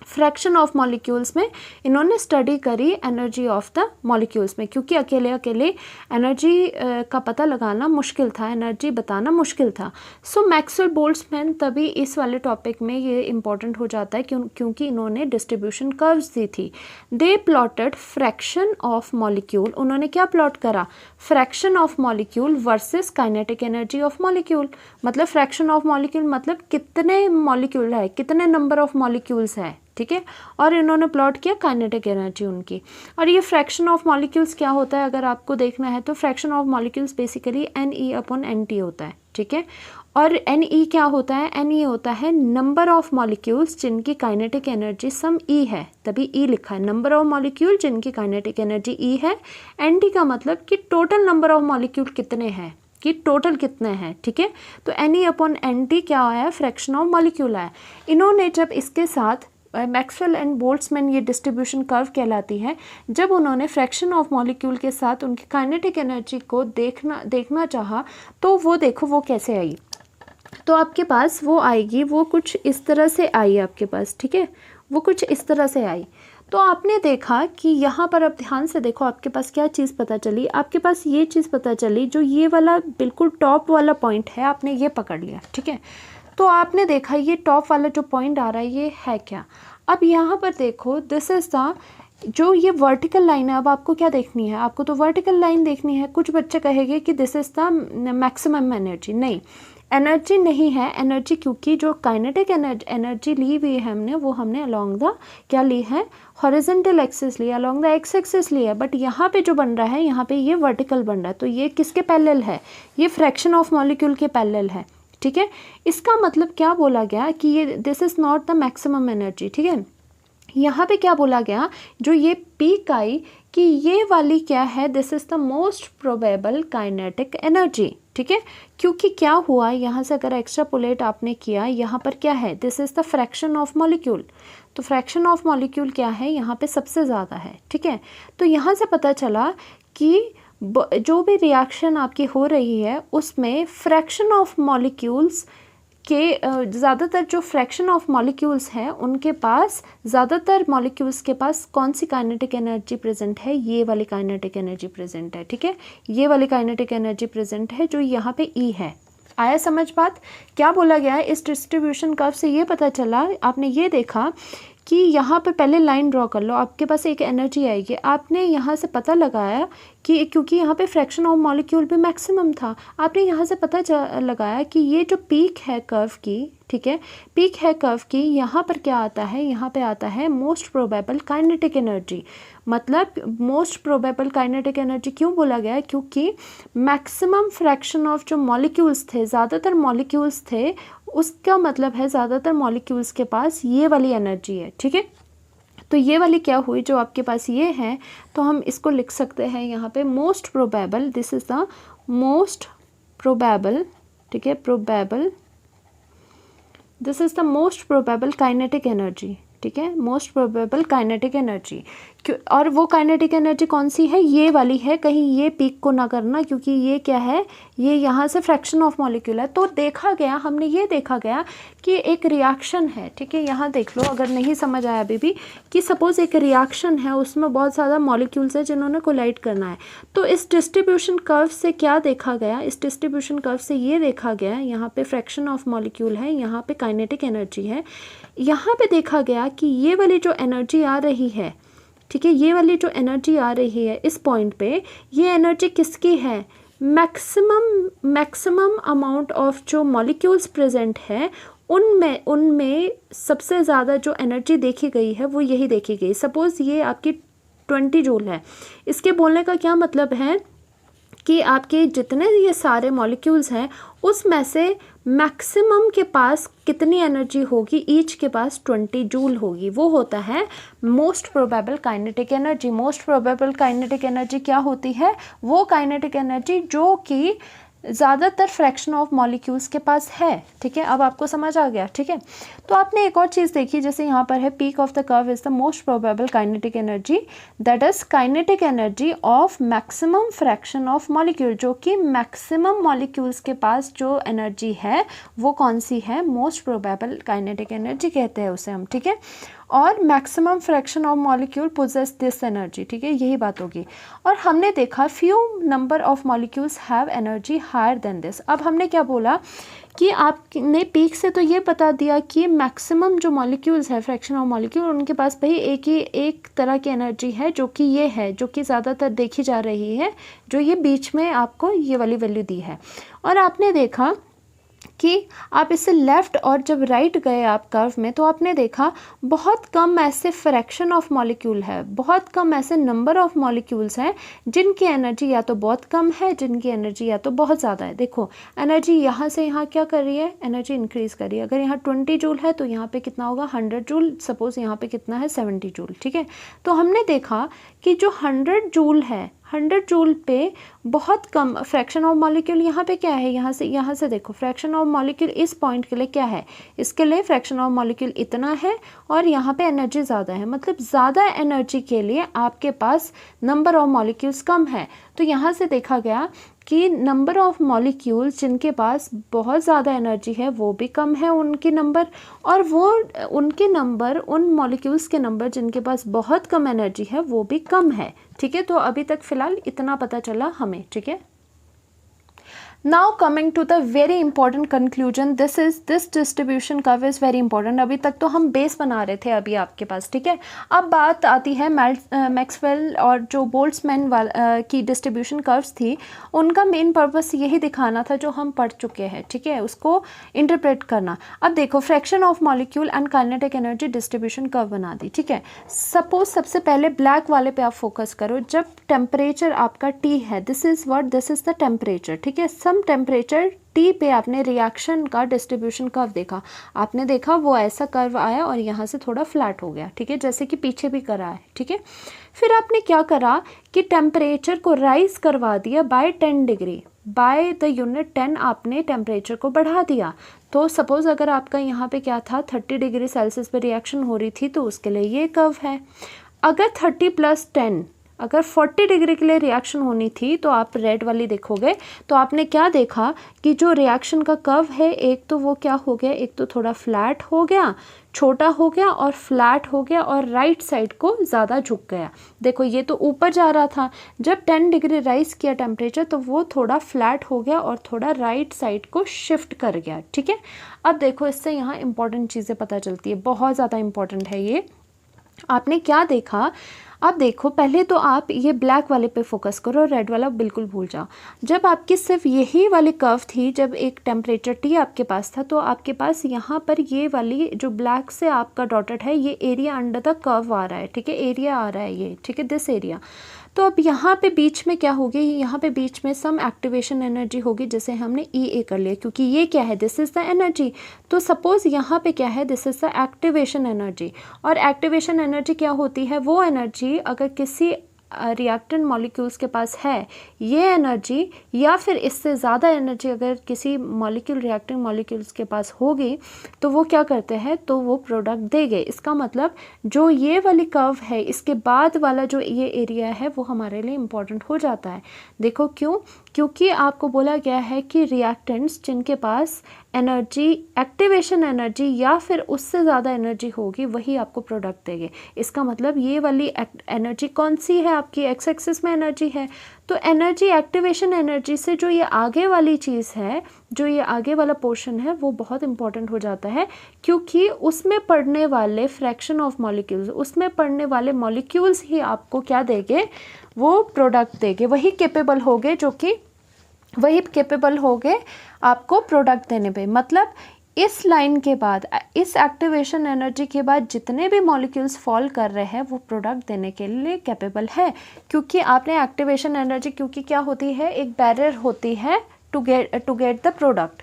फ्रैक्शन ऑफ मॉलिक्यूल्स में इन्होंने स्टडी करी एनर्जी ऑफ द मॉलिक्यूल्स में, क्योंकि अकेले एनर्जी का पता लगाना मुश्किल था, एनर्जी बताना मुश्किल था। सो मैक्सवेल बोल्ट्जमैन तभी इस वाले टॉपिक में ये इंपॉर्टेंट हो जाता है क्योंकि इन्होंने डिस्ट्रीब्यूशन कर्व्स दी थी। दे प्लॉटेड फ्रैक्शन ऑफ मॉलिक्यूल, उन्होंने क्या प्लॉट करा, fraction of molecule versus kinetic energy of molecule. मतलब फ्रैक्शन ऑफ मॉलिक्यूल मतलब कितने मॉलिक्यूल है, कितने नंबर ऑफ मॉलिक्यूल्स है। ठीक है, और इन्होंने प्लॉट किया काइनेटिक एनर्जी उनकी। और ये फ्रैक्शन ऑफ मॉलिक्यूल्स क्या होता है अगर आपको देखना है, तो fraction of molecules basically NE/NT होता है। ठीक है, और NE क्या होता है, NE होता है नंबर ऑफ मॉलिक्यूल्स जिनकी काइनेटिक एनर्जी सम E है, तभी E लिखा है, नंबर ऑफ मॉलिक्यूल जिनकी काइनेटिक एनर्जी E है। NT का मतलब कि टोटल नंबर ऑफ मॉलिक्यूल कितने हैं, कि टोटल कितने हैं, ठीक है। तो NE अपॉन NT क्या आया, फ्रैक्शन ऑफ मॉलिक्यूल आया। इन्होंने जब इसके साथ मैक्सवेल एंड बोल्ट्जमैन, ये डिस्ट्रीब्यूशन कर्व कहलाती है, जब उन्होंने फ्रैक्शन ऑफ मॉलिक्यूल के साथ उनकी काइनेटिक एनर्जी को देखना चाहा, तो वो देखो वो कैसे आई। तो आपके पास वो आएगी, वो कुछ इस तरह से आई आपके पास, ठीक है, वो कुछ इस तरह से आई। तो आपने देखा कि यहाँ पर अब ध्यान से देखो, आपके पास क्या चीज़ पता चली, आपके पास ये चीज़ पता चली, जो ये वाला बिल्कुल टॉप वाला पॉइंट है, आपने ये पकड़ लिया, ठीक है। तो आपने देखा ये टॉप वाला जो पॉइंट आ रहा है ये है क्या। अब यहाँ पर देखो, दिस इज़ द, जो ये वर्टिकल लाइन है, अब आपको क्या देखनी है, आपको तो वर्टिकल लाइन देखनी है। कुछ बच्चे कहेंगे कि this is the maximum energy, नहीं, एनर्जी नहीं है, एनर्जी क्योंकि जो काइनेटिक एनर्जी ली हुई है हमने, वो हमने अलोंग द क्या ली है, हॉरिजॉन्टल एक्सिस लिया, अलोंग द एक्स एक्सिस लिया। बट यहाँ पे जो बन रहा है, यहाँ पे ये वर्टिकल बन रहा है, तो ये किसके पैरेलल है, ये फ्रैक्शन ऑफ मॉलिक्यूल के पैरेलल है, ठीक है। इसका मतलब क्या बोला गया कि ये this is not the maximum energy, ठीक है। यहाँ पे क्या बोला गया, जो ये पीक आई, कि ये वाली क्या है, this is the most probable kinetic energy, ठीक है। क्योंकि क्या हुआ, यहाँ से अगर एक्स्ट्रापोलेट आपने किया, यहाँ पर क्या है, this is the fraction of molecule, तो फ्रैक्शन ऑफ मॉलिक्यूल क्या है, यहाँ पे सबसे ज़्यादा है, ठीक है। तो यहाँ से पता चला कि जो भी रिएक्शन आपकी हो रही है, उसमें फ्रैक्शन ऑफ मॉलिक्यूल्स के ज़्यादातर जो फ्रैक्शन ऑफ मॉलिक्यूल्स हैं, उनके पास ज़्यादातर मॉलिक्यूल्स के पास कौन सी काइनेटिक एनर्जी प्रेजेंट है, ये वाली काइनेटिक एनर्जी प्रेजेंट है, ठीक है। ये वाली काइनेटिक एनर्जी प्रेजेंट है, जो यहाँ पे E है। आया समझ बात, क्या बोला गया है, इस डिस्ट्रीब्यूशन कर्व से ये पता चला, आपने ये देखा कि यहाँ पर पहले लाइन ड्रॉ कर लो, आपके पास एक एनर्जी आएगी, आपने यहाँ से पता लगाया कि क्योंकि यहाँ पे फ्रैक्शन ऑफ मॉलिक्यूल भी मैक्सिमम था, आपने यहाँ से पता लगाया कि ये जो पीक है कर्व की, ठीक है, पीक है कर्व की, यहाँ पर क्या आता है, यहाँ पे आता है मोस्ट प्रोबेबल काइनेटिक एनर्जी। मतलब मोस्ट प्रोबेबल काइनेटिक एनर्जी क्यों बोला गया है, क्योंकि मैक्सिमम फ्रैक्शन ऑफ जो मॉलिक्यूल्स थे, ज़्यादातर मॉलिक्यूल्स थे, उसका मतलब है ज़्यादातर मॉलिक्यूल्स के पास ये वाली एनर्जी है, ठीक है। तो ये वाली क्या हुई, जो आपके पास ये है, तो हम इसको लिख सकते हैं यहाँ पे most probable, this is the most probable, ठीक है, probable, this is the most probable kinetic energy, ठीक है, मोस्ट प्रोबेबल काइनेटिक एनर्जी। और वो काइनेटिक एनर्जी कौन सी है, ये वाली है, कहीं ये पीक को ना करना, क्योंकि ये क्या है, ये यहाँ से फ्रैक्शन ऑफ मॉलिक्यूल है। तो देखा गया, हमने ये देखा गया कि एक रिएक्शन है, ठीक है, यहाँ देख लो अगर नहीं समझ आया अभी भी, कि सपोज एक रिएक्शन है, उसमें बहुत ज़्यादा मॉलिक्यूल्स है जिन्होंने कोलाइड करना है। तो इस डिस्ट्रीब्यूशन कर्व से क्या देखा गया, इस डिस्ट्रीब्यूशन कर्व से ये देखा गया, यहाँ पे फ्रैक्शन ऑफ मॉलिक्यूल है, यहाँ पे काइनेटिक एनर्जी है, यहाँ पे देखा गया कि ये वाली जो एनर्जी आ रही है, ठीक है, ये वाली जो एनर्जी आ रही है इस पॉइंट पे, ये एनर्जी किसकी है, मैक्सिमम अमाउंट ऑफ जो मॉलिक्यूल्स प्रेजेंट है, उनमें सबसे ज़्यादा जो एनर्जी देखी गई है वो यही देखी गई। सपोज़ ये आपकी 20 जूल है, इसके बोलने का क्या मतलब है कि आपके जितने ये सारे मॉलिक्यूल्स हैं, उसमें से मैक्सिमम के पास कितनी एनर्जी होगी, ईच के पास 20 जूल होगी, वो होता है most probable kinetic energy. Most probable kinetic energy क्या होती है, वो काइनेटिक एनर्जी जो कि ज़्यादातर फ्रैक्शन ऑफ मॉलिक्यूल्स के पास है, ठीक है। अब आपको समझ आ गया, ठीक है। तो आपने एक और चीज़ देखी, जैसे यहाँ पर है peak of the curve is the most probable kinetic energy, that is kinetic energy of maximum fraction of molecule, जो कि मैक्सिमम मॉलिक्यूल्स के पास जो एनर्जी है वो कौन सी है, मोस्ट प्रोबेबल काइनेटिक एनर्जी कहते हैं उसे हम, ठीक है। और maximum fraction of molecule possess this energy, ठीक है, यही बात होगी। और हमने देखा few number of molecules have energy higher than this. अब हमने क्या बोला कि आपने पीक से तो ये बता दिया कि मैक्सिमम जो मॉलिक्यूल्स है, फ्रैक्शन ऑफ मॉलिक्यूल, उनके पास भाई एक तरह की एनर्जी है, जो कि ये है, जो कि ज़्यादातर देखी जा रही है, जो ये बीच में आपको ये वाली वैल्यू दी है। और आपने देखा कि आप इससे लेफ़्ट और जब राइट गए आप कर्व में, तो आपने देखा बहुत कम ऐसे फ्रैक्शन ऑफ मॉलिक्यूल है, बहुत कम ऐसे नंबर ऑफ मॉलिक्यूल्स हैं जिनकी एनर्जी या तो बहुत कम है, जिनकी एनर्जी या तो बहुत ज़्यादा है। देखो एनर्जी यहाँ से यहाँ क्या कर रही है, एनर्जी इंक्रीज़ कर रही है। अगर यहाँ 20 जूल है तो यहाँ पे कितना होगा 100 जूल, सपोज़ यहाँ पे कितना है 70 जूल, ठीक है। तो हमने देखा कि जो 100 जूल है, 100 जूल पे बहुत कम फ्रैक्शन ऑफ मॉलिक्यूल, यहाँ पे क्या है, यहाँ से देखो फ्रैक्शन ऑफ मॉलिक्यूल इस पॉइंट के लिए क्या है, इसके लिए फ्रैक्शन ऑफ मॉलिक्यूल इतना है और यहाँ पे एनर्जी ज़्यादा है, मतलब ज़्यादा एनर्जी के लिए आपके पास नंबर ऑफ मॉलिक्यूल्स कम है। तो यहाँ से देखा गया कि नंबर ऑफ मॉलिक्यूल्स जिनके पास बहुत ज़्यादा एनर्जी है वो भी कम है उनके नंबर, और वो उनके नंबर, उन मॉलिक्यूल्स के नंबर जिनके पास बहुत कम एनर्जी है वो भी कम है, ठीक है। तो अभी तक फ़िलहाल इतना पता चला हमें, ठीक है। Now coming to the very important conclusion, this distribution curve is very important. अभी तक तो हम बेस बना रहे थे अभी आपके पास, ठीक है। अब बात आती है मैक्सवेल और जो बोल्ट्जमैन की डिस्ट्रीब्यूशन कर्व्स थी, उनका मेन पर्पस यही दिखाना था जो हम पढ़ चुके हैं, ठीक है, उसको इंटरप्रेट करना। अब देखो fraction of molecule and kinetic energy distribution curve बना दी, ठीक है। सपोज सबसे पहले ब्लैक वाले पे आप फोकस करो, जब टेम्परेचर आपका T है, दिस इज़ द टेम्परेचर, ठीक है। सम टेम्परेचर T पे आपने रिएक्शन का डिस्ट्रीब्यूशन कर्व देखा, आपने देखा वो ऐसा कर्व आया और यहाँ से थोड़ा फ्लैट हो गया, ठीक है, जैसे कि पीछे भी करा है, ठीक है। फिर आपने क्या करा कि टेम्परेचर को राइज करवा दिया by 10 degree, by the unit 10 आपने टेम्परेचर को बढ़ा दिया। तो सपोज़ अगर आपका यहाँ पे क्या था 30 डिग्री सेल्सियस पे रिएक्शन हो रही थी, तो उसके लिए ये कर्व है। अगर 30 + 10 अगर 40 डिग्री के लिए रिएक्शन होनी थी, तो आप रेड वाली देखोगे तो आपने क्या देखा कि जो रिएक्शन का कर्व है, एक तो वो क्या हो गया, एक तो थोड़ा फ्लैट हो गया, छोटा हो गया और फ्लैट हो गया और राइट साइड को ज़्यादा झुक गया। देखो ये तो ऊपर जा रहा था, जब 10 डिग्री राइज किया टेम्परेचर तो वो थोड़ा फ्लैट हो गया और थोड़ा राइट साइड को शिफ्ट कर गया, ठीक है। अब देखो इससे यहाँ इंपॉर्टेंट चीज़ें पता चलती है, बहुत ज़्यादा इंपॉर्टेंट है ये। आपने क्या देखा, अब देखो पहले तो आप ये ब्लैक वाले पे फोकस करो, रेड वाला बिल्कुल भूल जाओ। जब आपकी सिर्फ यही वाली कर्व थी, जब एक टेम्परेचर T आपके पास था, तो आपके पास यहाँ पर ये वाली जो ब्लैक से आपका डॉटेड है, ये एरिया अंडर द कर्व आ रहा है, ठीक है, एरिया आ रहा है ये, ठीक है, दिस एरिया। तो अब यहाँ पे बीच में क्या होगी, यहाँ पे बीच में सम एक्टिवेशन एनर्जी होगी, जैसे हमने EA कर लिया, क्योंकि ये क्या है, दिस इज़ द एनर्जी। तो सपोज़ यहाँ पे क्या है, this is the activation energy. और एक्टिवेशन एनर्जी क्या होती है, वो एनर्जी अगर किसी रिएक्टेंट मॉलिक्यूल्स के पास है, ये एनर्जी या फिर इससे ज़्यादा एनर्जी अगर किसी मॉलिक्यूल रिएक्टेंट मॉलिक्यूल्स के पास होगी, तो वो क्या करते हैं, तो वो प्रोडक्ट देंगे। इसका मतलब जो ये वाली कर्व है, इसके बाद वाला जो ये एरिया है, वो हमारे लिए इम्पॉर्टेंट हो जाता है। देखो क्यों, क्योंकि आपको बोला गया है कि रिएक्टेंट्स जिनके पास एनर्जी, एक्टिवेशन एनर्जी या फिर उससे ज़्यादा एनर्जी होगी, वही आपको प्रोडक्ट देंगे। इसका मतलब ये वाली एनर्जी कौन सी है, आपकी एक्स एक्सिस में एनर्जी है। तो एनर्जी, एक्टिवेशन एनर्जी से जो ये आगे वाली चीज़ है, जो ये आगे वाला पोर्शन है, वो बहुत इंपॉर्टेंट हो जाता है, क्योंकि उसमें पढ़ने वाले फ्रैक्शन ऑफ मॉलिक्यूल्स, उसमें पढ़ने वाले मॉलिक्यूल्स ही आपको क्या देंगे, वो प्रोडक्ट देंगे, वही केपेबल होंगे, जो कि वही केपेबल हो गए आपको प्रोडक्ट देने पे। मतलब इस लाइन के बाद, इस एक्टिवेशन एनर्जी के बाद जितने भी मॉलिक्यूल्स फॉल कर रहे हैं, वो प्रोडक्ट देने के लिए कैपेबल है, क्योंकि आपने एक्टिवेशन एनर्जी, क्योंकि क्या होती है, एक बैरियर होती है टू गेट द प्रोडक्ट।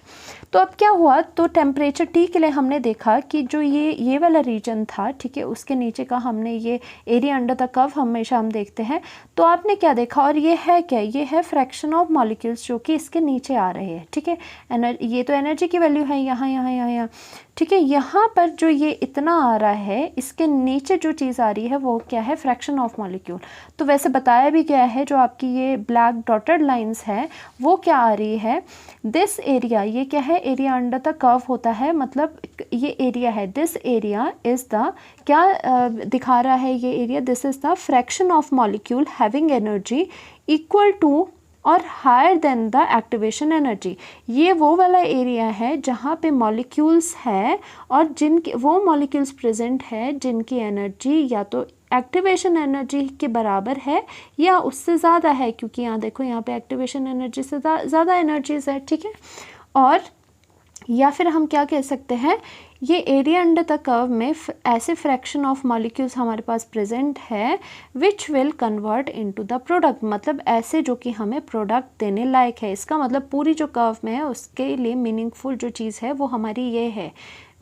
तो अब क्या हुआ, तो टेम्परेचर T के लिए हमने देखा कि जो ये वाला रीजन था, ठीक है, उसके नीचे का हमने ये एरिया अंडर द कर्व हमेशा हम देखते हैं। तो आपने क्या देखा, और ये है क्या, ये है फ्रैक्शन ऑफ मॉलिक्यूल्स जो कि इसके नीचे आ रहे हैं, ठीक है। ये तो एनर्जी की वैल्यू है यहाँ, ठीक है। यहाँ पर जो ये इतना आ रहा है, इसके नीचे जो चीज़ आ रही है वो क्या है, फ्रैक्शन ऑफ मॉलिक्यूल। तो वैसे बताया भी गया है, जो आपकी ये ब्लैक डॉटेड लाइंस है, वो क्या आ रही है, दिस एरिया, ये क्या है, एरिया अंडर द कर्व होता है, मतलब ये एरिया है, दिस एरिया इज़ द, क्या दिखा रहा है ये area, this is the fraction of molecule having energy equal to और higher than the activation energy. ये वो वाला एरिया है जहाँ पे मॉलिक्यूल्स है और जिनके, वो मॉलिक्यूल्स प्रेजेंट है जिनकी एनर्जी या तो एक्टिवेशन एनर्जी के बराबर है या उससे ज़्यादा है, क्योंकि यहाँ देखो, यहाँ पे एक्टिवेशन एनर्जी से ज़्यादा एनर्जीज है, ठीक है। और या फिर हम क्या कह सकते हैं, ये एरिया अंडर द कर्व में ऐसे फ्रैक्शन ऑफ मॉलिक्यूल्स हमारे पास प्रेजेंट है which will convert into the product, मतलब ऐसे जो कि हमें प्रोडक्ट देने लायक है। इसका मतलब पूरी जो कर्व में है उसके लिए मीनिंगफुल जो चीज़ है वो हमारी ये है,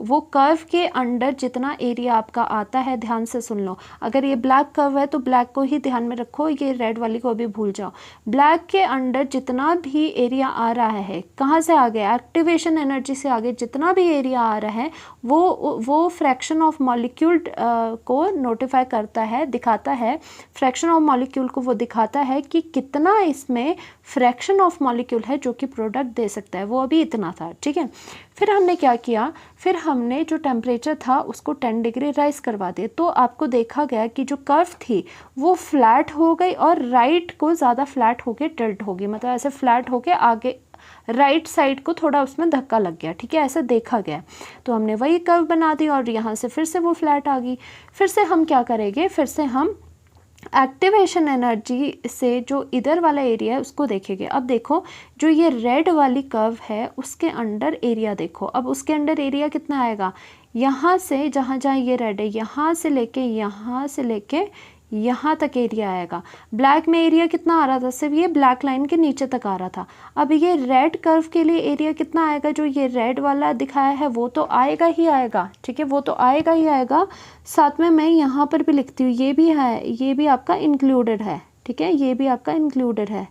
वो कर्व के अंडर जितना एरिया आपका आता है, ध्यान से सुन लो, अगर ये ब्लैक कर्व है तो ब्लैक को ही ध्यान में रखो, ये रेड वाली को भी भूल जाओ। ब्लैक के अंडर जितना भी एरिया आ रहा है, कहाँ से आगे, एक्टिवेशन एनर्जी से आगे जितना भी एरिया आ रहा है वो फ्रैक्शन ऑफ मॉलिक्यूल को नोटिफाई करता है, दिखाता है, फ्रैक्शन ऑफ मॉलिक्यूल को वो दिखाता है कि कितना इसमें फ्रैक्शन ऑफ मॉलिक्यूल है जो कि प्रोडक्ट दे सकता है, वो अभी इतना था, ठीक है। फिर हमने क्या किया, फिर हमने जो टेम्परेचर था उसको 10 डिग्री राइज करवा दिए, तो आपको देखा गया कि जो कर्व थी वो फ्लैट हो गई और राइट को ज़्यादा फ्लैट होके टिल्ट होगी, मतलब ऐसे फ्लैट होके आगे राइट साइड को थोड़ा उसमें धक्का लग गया, ठीक है, ऐसा देखा गया। तो हमने वही कर्व बना दी और यहाँ से फिर से वो फ्लैट आ गई। फिर से हम क्या करेंगे, फिर से हम एक्टिवेशन एनर्जी से जो इधर वाला एरिया है उसको देखेंगे। अब देखो जो ये रेड वाली कर्व है उसके अंडर एरिया देखो, अब उसके अंडर एरिया कितना आएगा, यहाँ से जहाँ जहाँ ये रेड है यहाँ से लेके यहाँ तक एरिया आएगा। ब्लैक में एरिया कितना आ रहा था, सिर्फ ये ब्लैक लाइन के नीचे तक आ रहा था। अब ये रेड कर्व के लिए एरिया कितना आएगा, जो ये रेड वाला दिखाया है वो तो आएगा ही आएगा, ठीक है, वो तो आएगा ही आएगा। साथ में मैं यहाँ पर भी लिखती हूँ, ये भी है, ये भी आपका इंक्लूडेड है, ठीक है, ये भी आपका इंक्लूडेड है,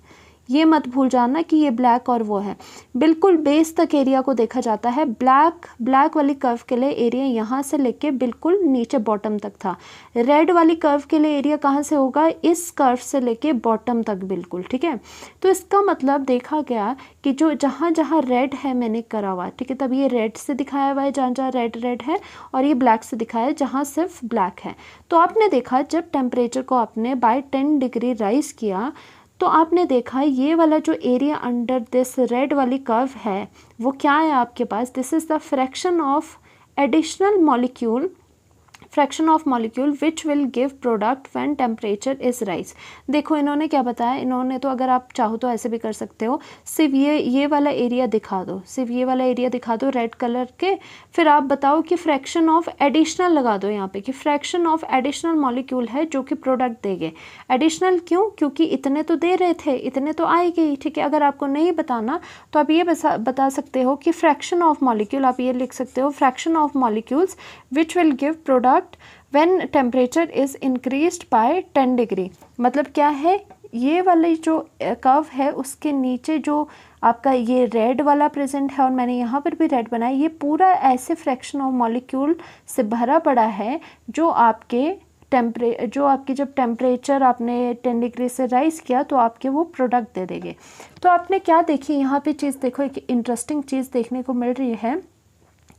ये मत भूल जाना कि ये ब्लैक और वो है। बिल्कुल बेस तक एरिया को देखा जाता है। ब्लैक वाली कर्व के लिए एरिया यहाँ से लेके बिल्कुल नीचे बॉटम तक था। रेड वाली कर्व के लिए एरिया कहाँ से होगा, इस कर्व से लेके बॉटम तक बिल्कुल, ठीक है। तो इसका मतलब देखा गया कि जो जहाँ जहाँ रेड है मैंने करा हुआ, ठीक है, तब ये रेड से दिखाया हुआ है जहाँ जहाँ रेड है, और ये ब्लैक से दिखाया है जहाँ सिर्फ ब्लैक है। तो आपने देखा जब टेम्परेचर को आपने बाय 10 डिग्री राइज किया तो आपने देखा ये वाला जो एरिया अंडर दिस रेड वाली कर्व है वो क्या है आपके पास, this is the fraction of additional molecule, fraction of molecule which will give product when temperature is rise. देखो इन्होंने क्या बताया, इन्होंने तो अगर आप चाहो तो ऐसे भी कर सकते हो, सिर्फ ये वाला एरिया दिखा दो, सिर्फ ये वाला एरिया दिखा दो रेड कलर के, फिर आप बताओ कि फ्रैक्शन ऑफ एडिशनल लगा दो यहाँ पे कि फ्रैक्शन ऑफ एडिशनल मॉलिक्यूल है जो कि प्रोडक्ट देंगे। एडिशनल क्यों, क्योंकि इतने तो दे रहे थे, इतने तो आएगी, ठीक है। अगर आपको नहीं बताना तो आप ये बता सकते हो कि फ्रैक्शन ऑफ मॉलिक्यूल, आप ये लिख सकते हो fraction of molecules which will give product when temperature is increased by 10 degree. मतलब क्या है, ये वाली जो कर्व है उसके नीचे जो आपका ये रेड वाला प्रेजेंट है और मैंने यहाँ पर भी रेड बनाया, ये पूरा ऐसे फ्रैक्शन ऑफ मॉलिक्यूल से भरा पड़ा है जो आपके जब टेम्परेचर आपने 10 डिग्री से राइज किया तो आपके वो प्रोडक्ट दे देंगे। तो आपने क्या देखी यहाँ पे चीज़, देखो एक इंटरेस्टिंग चीज़ देखने को मिल रही है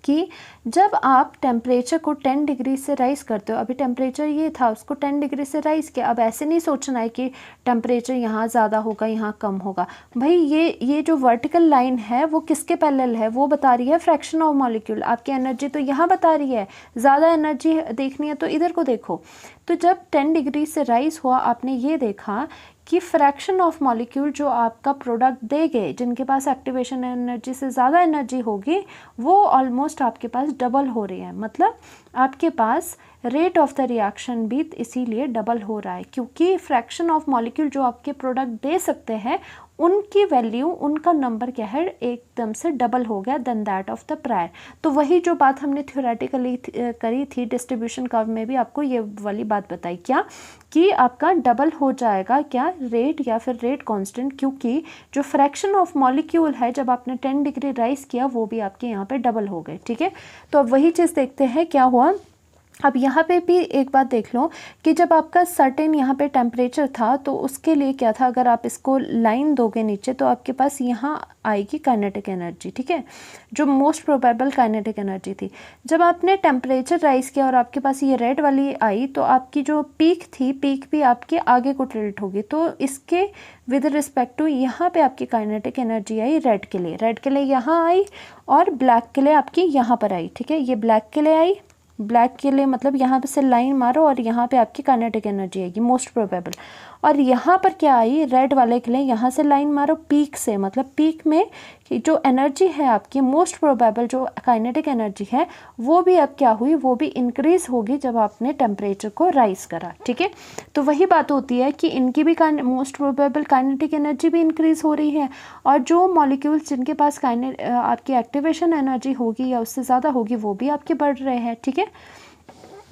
कि जब आप टेम्परेचर को 10 डिग्री से राइज़ करते हो, अभी टेम्परेचर ये था उसको 10 डिग्री से राइज़ किया, अब ऐसे नहीं सोचना है कि टेम्परेचर यहाँ ज़्यादा होगा यहाँ कम होगा। भाई ये जो वर्टिकल लाइन है वो किसके पैरेलल है, वो बता रही है फ्रैक्शन ऑफ मॉलिक्यूल। आपकी एनर्जी तो यहाँ बता रही है, ज़्यादा एनर्जी देखनी है तो इधर को देखो। तो जब 10 डिग्री से राइज़ हुआ आपने ये देखा कि फ्रैक्शन ऑफ मॉलिक्यूल जो आपका प्रोडक्ट देंगे, जिनके पास एक्टिवेशन एनर्जी से ज़्यादा एनर्जी होगी, वो ऑलमोस्ट आपके पास डबल हो रही है। मतलब आपके पास रेट ऑफ द रिएक्शन भी इसीलिए डबल हो रहा है, क्योंकि फ्रैक्शन ऑफ मॉलिक्यूल जो आपके प्रोडक्ट दे सकते हैं उनकी वैल्यू, उनका नंबर क्या है, एकदम से डबल हो गया then that of the prior. तो वही जो बात हमने थ्योरेटिकली करी थी डिस्ट्रीब्यूशन कर्व में भी आपको ये वाली बात बताई, क्या कि आपका डबल हो जाएगा क्या, रेट या फिर रेट कांस्टेंट, क्योंकि जो फ्रैक्शन ऑफ मॉलिक्यूल है जब आपने 10 डिग्री राइज किया वो भी आपके यहाँ पे डबल हो गए, ठीक है। तो अब वही चीज़ देखते हैं क्या हुआ। अब यहाँ पे भी एक बात देख लो कि जब आपका सर्टेन यहाँ पे टेम्परेचर था तो उसके लिए क्या था, अगर आप इसको लाइन दोगे नीचे तो आपके पास यहाँ आएगी काइनेटिक एनर्जी, ठीक है, जो मोस्ट प्रोबेबल काइनेटिक एनर्जी थी। जब आपने टेम्परेचर राइज किया और आपके पास ये रेड वाली आई तो आपकी जो पीक थी, पीक भी आपके आगे को टिल्ट होगी। तो इसके विद रिस्पेक्ट टू यहाँ पे आपकी काइनेटिक एनर्जी आई रेड के लिए यहाँ आई और ब्लैक के लिए आपकी यहाँ पर आई, ठीक है। ये ब्लैक के लिए आई, ब्लैक के लिए मतलब यहाँ पे से लाइन मारो और यहाँ पे आपकी काइनेटिक एनर्जी आएगी मोस्ट प्रोबेबल। और यहाँ पर क्या आई, रेड वाले के लिए यहाँ से लाइन मारो पीक से, मतलब पीक में कि जो एनर्जी है आपकी मोस्ट प्रोबेबल जो काइनेटिक एनर्जी है वो भी अब क्या हुई, वो भी इंक्रीज होगी जब आपने टेम्परेचर को राइज करा। ठीक है, तो वही बात होती है कि इनकी भी मोस्ट प्रोबेबल काइनेटिक एनर्जी भी इंक्रीज हो रही है, और जो मॉलिक्यूल्स जिनके पास आपकी एक्टिवेशन एनर्जी होगी या उससे ज़्यादा होगी वो भी आपके बढ़ रहे हैं। ठीक है,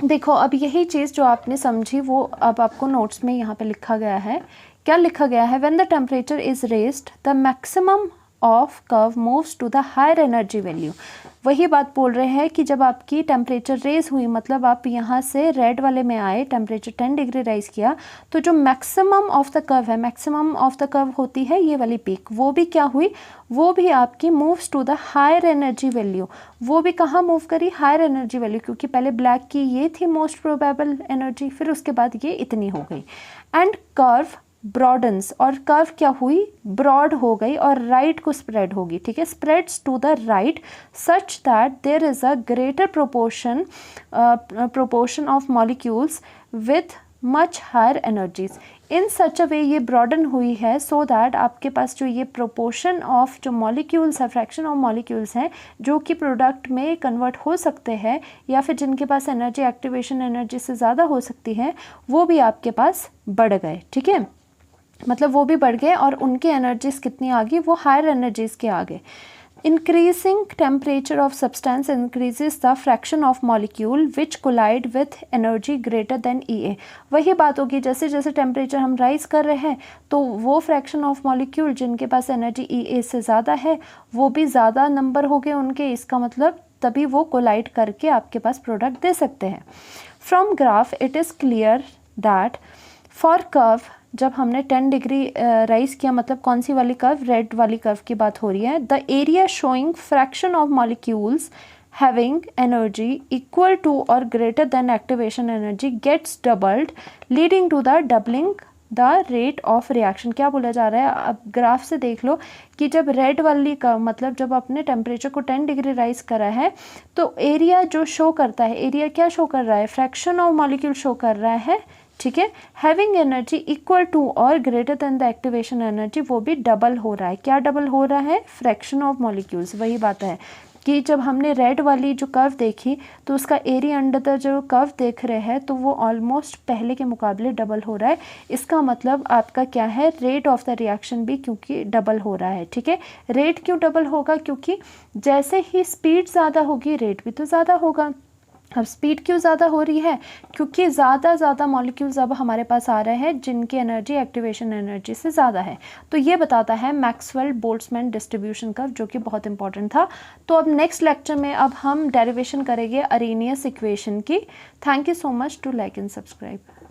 देखो अब यही चीज़ जो आपने समझी वो अब आपको नोट्स में यहाँ पे लिखा गया है। क्या लिखा गया है? When the temperature is raised the maximum of curve moves to the higher energy value. वही बात बोल रहे हैं कि जब आपकी टेम्परेचर रेज हुई, मतलब आप यहाँ से रेड वाले में आए, टेम्परेचर 10 डिग्री राइज किया, तो जो मैक्सिमम ऑफ द कर्व है, मैक्सिमम ऑफ द कर्व होती है ये वाली पीक, वो भी क्या हुई, वो भी आपकी moves to the higher energy value. वो भी कहाँ मूव करी? हायर एनर्जी वैल्यू, क्योंकि पहले ब्लैक की ये थी मोस्ट प्रोबेबल एनर्जी, फिर उसके बाद ये इतनी हो गई। एंड कर्व ब्रॉडन्स, और कर्व क्या हुई? ब्रॉड हो गई और राइट को स्प्रेड होगी। ठीक है, spreads to the right such that there is a greater proportion of molecules with much higher energies. In such a way ये ब्रॉडन हुई है सो दैट आपके पास जो ये प्रोपोर्शन ऑफ जो मॉलिक्यूल्स है, फ्रैक्शन ऑफ मॉलिक्यूल्स हैं जो कि प्रोडक्ट में कन्वर्ट हो सकते हैं या फिर जिनके पास एनर्जी एक्टिवेशन एनर्जी से ज़्यादा हो सकती है, वो भी आपके पास बढ़ गए। ठीक है, मतलब वो भी बढ़ गए और उनकी एनर्जीज कितनी आ गई? वो हायर एनर्जीज के आ गए। Increasing temperature of substance increases the fraction of molecule which collide with energy greater than EA। वही बात होगी, जैसे जैसे टेम्परेचर हम राइज कर रहे हैं तो वो फ्रैक्शन ऑफ मॉलिक्यूल जिनके पास एनर्जी EA से ज़्यादा है वो भी ज़्यादा नंबर हो गए उनके, इसका मतलब तभी वो कोलाइड करके आपके पास प्रोडक्ट दे सकते हैं। From graph it is clear that for curve, जब हमने 10 डिग्री राइज किया, मतलब कौन सी वाली कर्व? रेड वाली कर्व की बात हो रही है। The area showing fraction of molecules having energy equal to और greater than activation energy gets doubled leading to the doubling the rate of reaction. क्या बोला जा रहा है? अब ग्राफ से देख लो कि जब रेड वाली का मतलब जब आपने टेम्परेचर को 10 डिग्री राइज करा है तो एरिया जो शो करता है, एरिया क्या शो कर रहा है? फ्रैक्शन ऑफ मॉलिक्यूल शो कर रहा है। ठीक है, हैविंग एनर्जी इक्वल टू और greater then the activation energy, वो भी डबल हो रहा है। क्या डबल हो रहा है? Fraction of molecules. वही बात है कि जब हमने रेड वाली जो कर्व देखी तो उसका एरिया अंडर द जो कर्व देख रहे हैं तो वो ऑलमोस्ट पहले के मुकाबले डबल हो रहा है। इसका मतलब आपका क्या है? रेट ऑफ द रिएक्शन भी क्योंकि डबल हो रहा है। ठीक है, रेट क्यों डबल होगा? क्योंकि जैसे ही स्पीड ज़्यादा होगी रेट भी तो ज़्यादा होगा। अब स्पीड क्यों ज़्यादा हो रही है? क्योंकि ज़्यादा मॉलिक्यूल्स अब हमारे पास आ रहे हैं जिनकी एनर्जी एक्टिवेशन एनर्जी से ज़्यादा है। तो ये बताता है मैक्सवेल बोल्ट्जमैन डिस्ट्रीब्यूशन कर्व, जो कि बहुत इंपॉर्टेंट था। तो अब नेक्स्ट लेक्चर में अब हम डेरिवेशन करेंगे अरेनियस इक्वेशन की। Thank you so much to like and subscribe.